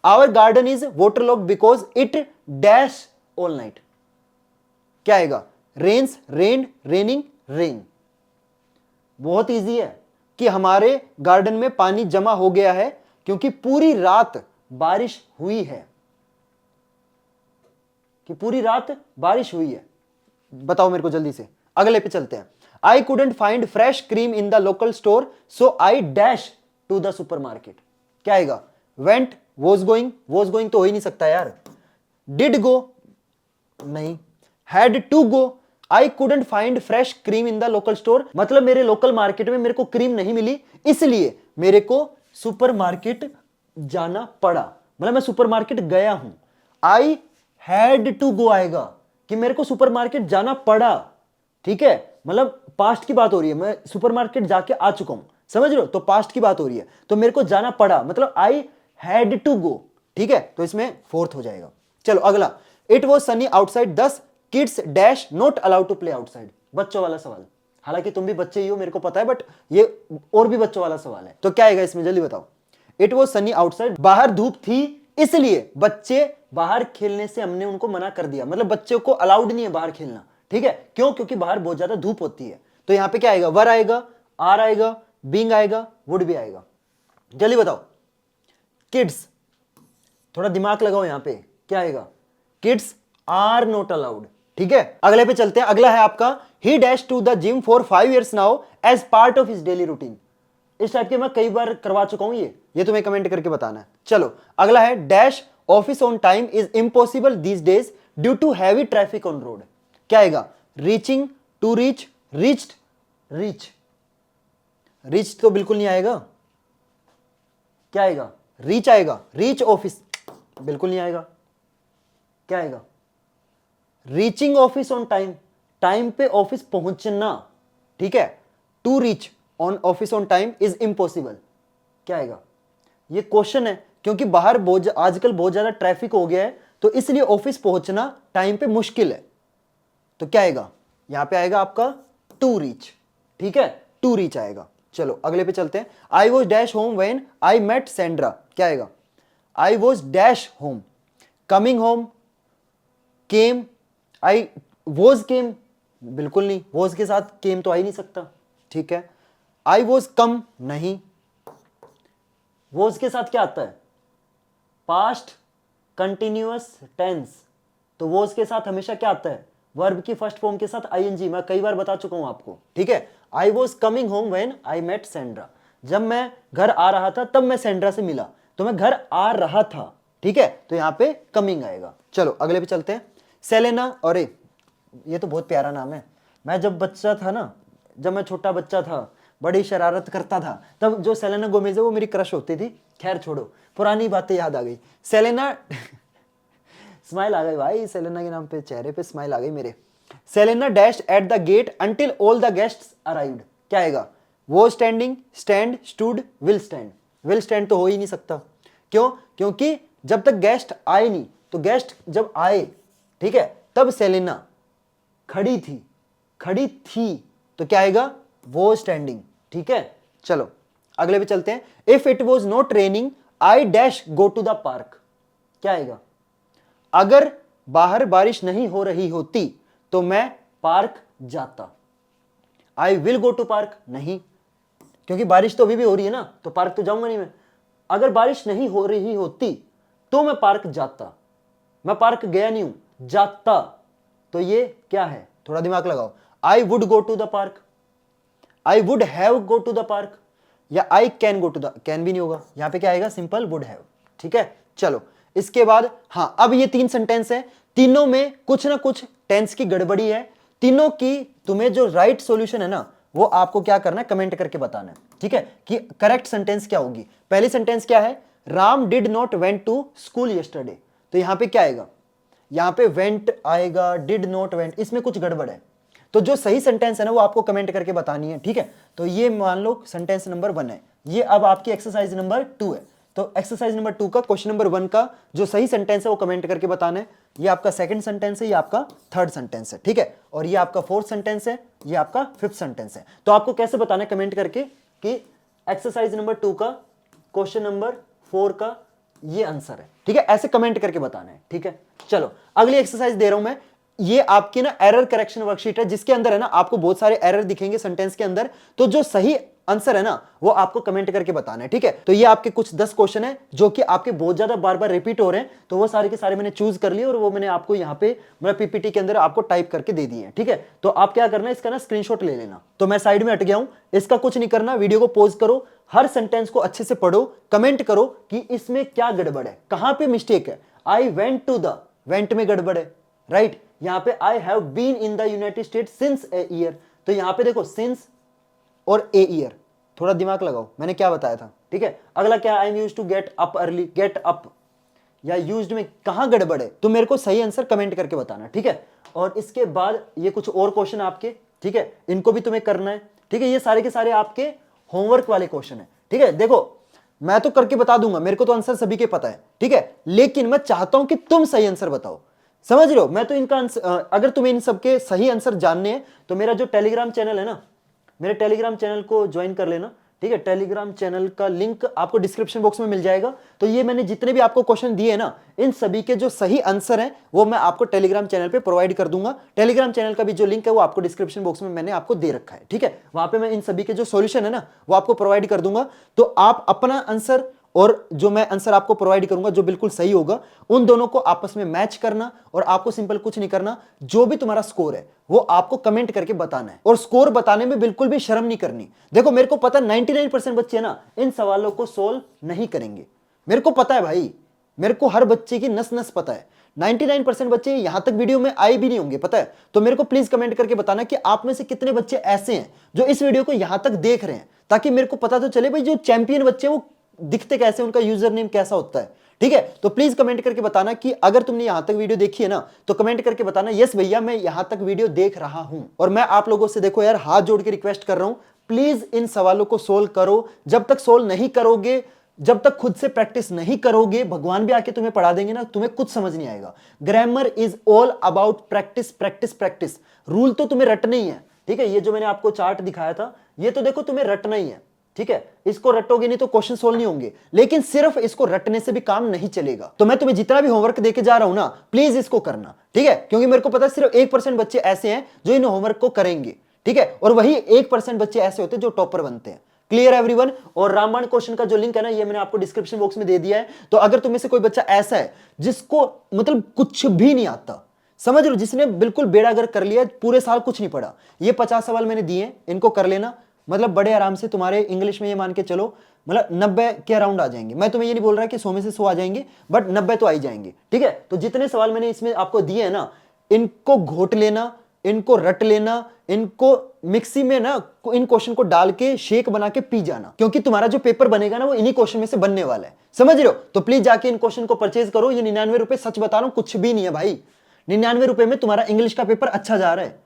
Our garden is waterlocked because it dash all night, क्या आएगा? Rains, rain, raining, rain. बहुत इजी है कि हमारे गार्डन में पानी जमा हो गया है क्योंकि पूरी रात बारिश हुई है, कि पूरी रात बारिश हुई है। बताओ मेरे को जल्दी से। अगले पे चलते हैं। I couldn't find fresh cream in the local store so I dash to the supermarket, क्या आएगा? वेंट, वॉज गोइंग तो हो ही नहीं सकता यार। डिड गो नहीं, had to go. I couldn't find fresh cream in the local store, मतलब मेरे लोकल मार्केट में मेरे को क्रीम नहीं मिली, इसलिए मेरे को सुपर मार्केट जाना पड़ा, मतलब मैं सुपर मार्केट गया हूं। आई हैड टू गो आएगा कि मेरे को सुपर मार्केट जाना पड़ा। ठीक है, मतलब पास्ट की बात हो रही है, मैं सुपर मार्केट जाके आ चुका हूं, समझ रहे हो? तो पास्ट की बात हो रही है, तो मेरे को जाना पड़ा, मतलब आई हैड टू गो, ठीक है, तो इसमें फोर्थ हो जाएगा। चलो अगला, it was sunny outside thus kids dash not allowed to play outside. बच्चों वाला सवाल, हालांकि तुम भी बच्चे ही हो मेरे को पता है, बट ये और भी बच्चों वाला सवाल है, तो क्या आएगा इसमें जल्दी बताओ। इट वॉज सनी आउटसाइड, बाहर धूप थी इसलिए बच्चे बाहर खेलने से हमने उनको मना कर दिया, मतलब बच्चों को अलाउड नहीं है बाहर खेलना, ठीक है, क्यों? क्योंकि बाहर बहुत ज्यादा धूप होती है। तो यहां पे क्या आएगा, वर आएगा, आर आएगा, बीइंग आएगा, वुड भी आएगा। जल्दी बताओ। किड्स, थोड़ा दिमाग लगाओ यहां पे, क्या आएगा? किड्स आर नॉट अलाउड, ठीक है। अगले पे चलते हैं, अगला है आपका he dash to the gym for 5 years now as part of his daily routine. इस टाइप के मैं कई बार करवा चुका हूं, ये तुम्हें कमेंट करके बताना है। चलो अगला है dash office on time is impossible these days due to heavy traffic on road. क्या आएगा? Reaching, to reach, reached, reach. Reach तो बिल्कुल नहीं आएगा, क्या आएगा? रीच आएगा, रीच ऑफिस बिल्कुल नहीं आएगा, क्या आएगा? Reaching office on time, time पे ऑफिस पहुंचना, ठीक है। To reach on office on time is impossible, क्या आएगा? ये क्वेश्चन है, क्योंकि बाहर आजकल बहुत ज्यादा ट्रैफिक हो गया है, तो इसलिए ऑफिस पहुंचना टाइम पे मुश्किल है। तो क्या आएगा? यहां पे आएगा आपका टू रीच, ठीक है, टू रीच आएगा। चलो अगले पे चलते हैं। I was dash home when I met Sandra, क्या आएगा? I was dash home, coming home, came, I was came, बिल्कुल नहीं, वॉज के साथ केम तो आ ही नहीं सकता, ठीक है। आई वॉज कम, नहीं, वॉज के साथ क्या आता है? पास्ट कंटिन्यूअस टेंस, तो वॉज के साथ हमेशा क्या आता है? वर्ब की फर्स्ट फॉर्म के साथ आईएनजी, मैं कई बार बता चुका हूं आपको, ठीक है। I was coming home when I met Sandra, जब मैं घर आ रहा था तब मैं सेंड्रा से मिला, तो मैं घर आ रहा था, ठीक है, तो यहां पे कमिंग आएगा। चलो अगले पे चलते हैं। सेलेना, अरे ये तो बहुत प्यारा नाम है। मैं जब बच्चा था ना, जब मैं छोटा बच्चा था, बड़ी शरारत करता था, तब जो सेलेना गोमेज है वो मेरी क्रश होती थी। खैर छोड़ो, पुरानी बातें याद आ गई। सेलेना स्माइल आ गई भाई, सेलेना के नाम पे चेहरे पे स्माइल आ गई मेरे। Selena dash at the gate until all the guests arrived, क्या आएगा? वो standing, stand, stood, will stand. Will stand तो हो ही नहीं सकता, क्यों? क्योंकि जब तक गेस्ट आए नहीं, तो गेस्ट जब आए, ठीक है, तब सेलेना खड़ी थी, खड़ी थी, तो क्या आएगा? वो स्टैंडिंग, ठीक है। चलो अगले पे चलते हैं। If it was not raining I dash go to the park, क्या आएगा? अगर बाहर बारिश नहीं हो रही होती तो मैं पार्क जाता। I will go to park, नहीं, क्योंकि बारिश तो अभी भी हो रही है ना, तो पार्क तो जाऊंगा नहीं मैं। अगर बारिश नहीं हो रही होती तो मैं पार्क जाता, मैं पार्क गया नहीं हूं, जाता, तो ये क्या है? थोड़ा दिमाग लगाओ। I would go to the park, I would have go to the park, या I can go to the, can भी नहीं होगा, यहां पे क्या आएगा? सिंपल वुड हैव, ठीक है। चलो इसके बाद, हाँ, अब ये 3 सेंटेंस है, तीनों में कुछ ना कुछ टेंस की गड़बड़ी है, तीनों की तुम्हें जो राइट सॉल्यूशन है ना, वो आपको क्या करना है? कमेंट करके बताना है, ठीक है, कि करेक्ट सेंटेंस क्या होगी। पहली सेंटेंस क्या है? Ram did not went to school yesterday, तो यहां पे क्या आएगा? यहां पे वेंट आएगा, डिड नॉट वेंट, इसमें कुछ गड़बड़ है। तो जो सही सेंटेंस है ना, वो आपको कमेंट करके बतानी है, ठीक है। तो ये मान लो सेंटेंस नंबर 1 है, ये अब आपकी एक्सरसाइज नंबर 2 है। तो एक्सरसाइज नंबर 2 का क्वेश्चन नंबर 1 का जो सही सेंटेंस है वो कमेंट करके बताना है। ये आपका सेकंड सेंटेंस है, ये आपका थर्ड सेंटेंस है, ठीक है, और ये आपका फोर्थ सेंटेंस है, ये आपका फिफ्थ सेंटेंस है। तो आपको कैसे बताना है? कमेंट करके कि एक्सरसाइज नंबर 2 का क्वेश्चन नंबर 4 का ये आंसर है, ठीक है, ऐसे कमेंट करके बताना है, ठीक है। चलो अगली एक्सरसाइज दे रहा हूं मैं, ये आपकी ना एरर करेक्शन वर्कशीट है, जिसके अंदर है ना आपको बहुत सारे एरर दिखेंगे सेंटेंस के अंदर, तो जो सही आंसर है ना वो आपको कमेंट करके बताना है, ठीक है। तो ये आपके कुछ 10 क्वेश्चन है जो कि आपके बहुत ज्यादा बार बार रिपीट हो रहे हैं, तो वो सारे के सारे मैंने चूज कर लिए और वो मैंने आपको यहाँ पे मतलब पीपीटी के अंदर आपको टाइप करके दे दिए हैं, ठीक है। तो आप क्या करना है, इसका ना स्क्रीनशॉट ले लेना। तो मैं साइड में हट गया हूं, इसका कुछ नहीं करना, वीडियो को पॉज करो, हर सेंटेंस को अच्छे से पढ़ो, कमेंट करो कि इसमें क्या गड़बड़ है, कहां पे मिस्टेक है। I went to the, went में गड़बड़ है, राइट। यहां पे I have been in the United State since a year, तो यहां पे देखो सिंस और ए ईयर, थोड़ा दिमाग लगाओ, मैंने क्या बताया था, ठीक है। अगला क्या, I am used to get up early, get up या यूज्ड में कहां गड़बड़ है, तो मेरे को सही आंसर कमेंट करके बताना, ठीक है। और इसके बाद ये कुछ और क्वेश्चन आपके, ठीक है, इनको भी तुम्हें करना है, ठीक है। ये सारे के सारे आपके होमवर्क वाले क्वेश्चन है, ठीक है। देखो मैं तो करके बता दूंगा, मेरे को तो आंसर सभी के पता है, ठीक है, लेकिन मैं चाहता हूं कि तुम सही आंसर बताओ, समझ रहे हो। मैं तो इनका अगर तुम्हें इन सबके सही आंसर जानने हैं तो मेरा जो टेलीग्राम चैनल है ना, मेरे टेलीग्राम चैनल को ज्वाइन कर लेना, ठीक है। टेलीग्राम चैनल का लिंक आपको डिस्क्रिप्शन बॉक्स में मिल जाएगा। तो ये मैंने जितने भी आपको क्वेश्चन दिए हैं ना, इन सभी के जो सही आंसर हैं वो मैं आपको टेलीग्राम चैनल पे प्रोवाइड कर दूंगा। टेलीग्राम चैनल का भी जो लिंक है वो आपको डिस्क्रिप्शन बॉक्स में मैंने आपको दे रखा है, ठीक है। वहां पे मैं इन सभी के जो सॉल्यूशन है ना वो आपको प्रोवाइड कर दूंगा। तो आप अपना आंसर और जो मैं आंसर आपको प्रोवाइड करूंगा जो बिल्कुल सही होगा, उन दोनों को आपस में मैच करना, और आपको सिंपल कुछ नहीं करना, जो भी तुम्हारा स्कोर है वो आपको कमेंट करके बताना है, और स्कोर बताने में बिल्कुल भी शर्म नहीं करनी। देखो मेरे को पता 99% बच्चे ना इन सवालों को सोल्व नहीं करेंगे, मेरे को पता है भाई, मेरे को हर बच्चे की नस नस पता है। 99% बच्चे यहां तक वीडियो में आए भी नहीं होंगे, पता है। तो मेरे को प्लीज कमेंट करके बताना कि आप में से कितने बच्चे ऐसे हैं जो इस वीडियो को यहां तक देख रहे हैं, ताकि मेरे को पता तो चले भाई जो चैंपियन बच्चे वो दिखते कैसे, उनका यूजर नेम कैसा होता है, ठीक है। तो प्लीज कमेंट करके बताना कि अगर तुमने यहां तक वीडियो देखी है ना, तो कमेंट करके बताना यस भैया मैं यहां तक वीडियो देख रहा हूं। और मैं आप लोगों से देखो यार हाथ जोड़ के रिक्वेस्ट कर रहा हूं, प्लीज इन सवालों को सोल्व करो। जब तक सोल्व नहीं करोगे, जब तक खुद से प्रैक्टिस नहीं करोगे, भगवान भी आके तुम्हें पढ़ा देंगे ना, तुम्हें कुछ समझ नहीं आएगा। Grammar is all about practice practice practice. Rule तो तुम्हें रटना ही है, ठीक है। ये जो मैंने आपको चार्ट दिखाया था ये तो देखो तुम्हें रटना ही है, ठीक है। इसको रटोगे नहीं तो क्वेश्चन सोल्व नहीं होंगे, लेकिन सिर्फ इसको रटने से भी काम नहीं चलेगा। तो मैं तुम्हें जितना भी होमवर्क देके जा रहा हूं ना, प्लीज इसको करना, ठीक है। क्योंकि मेरे को पता है सिर्फ 1% बच्चे ऐसे हैं जो इन होमवर्क को करेंगे, ठीक है। और वही 1% बच्चे ऐसे होते हैं जो टॉपर बनते हैं। Clear everyone. और रामबाण क्वेश्चन का जो लिंक है ना ये मैंने आपको डिस्क्रिप्शन बॉक्स में दे दिया है। तो अगर तुम में से कोई बच्चा ऐसा है जिसको मतलब कुछ भी नहीं आता, समझ लो जिसने बिल्कुल बेड़ा गर्क कर लिया, पूरे साल कुछ नहीं पढ़ा, ये 50 सवाल मैंने दिए, इनको कर लेना। मतलब बड़े आराम से तुम्हारे इंग्लिश में ये मान के चलो मतलब 90 के अराउंड आ जाएंगे। मैं तुम्हें ये नहीं बोल रहा कि 100 में से 100 आ जाएंगे, बट 90 तो आ ही जाएंगे, ठीक है। तो जितने सवाल मैंने इसमें आपको दिए हैं ना, इनको घोट लेना, इनको रट लेना, इनको मिक्सी में ना इन क्वेश्चन को डाल के शेक बना के पी जाना, क्योंकि तुम्हारा जो पेपर बनेगा ना वो इन्हीं क्वेश्चन में से बनने वाला है, समझ रहे हो। तो प्लीज जाके इन क्वेश्चन को परचेज करो। ये 99 रुपए, सच बता रहा हूं कुछ भी नहीं है भाई। 99 रुपए में तुम्हारा इंग्लिश का पेपर अच्छा जा रहा है,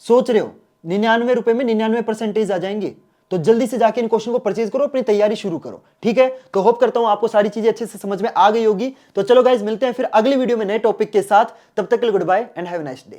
सोच रहे हो 99 रुपए में 99% आ जाएंगे। तो जल्दी से जाके इन क्वेश्चन को परचेज करो, अपनी तैयारी शुरू करो, ठीक है। तो होप करता हूं आपको सारी चीजें अच्छे से समझ में आ गई होगी। तो चलो गाइज मिलते हैं फिर अगली वीडियो में नए टॉपिक के साथ। तब तक के लिए goodbye and have a nice day.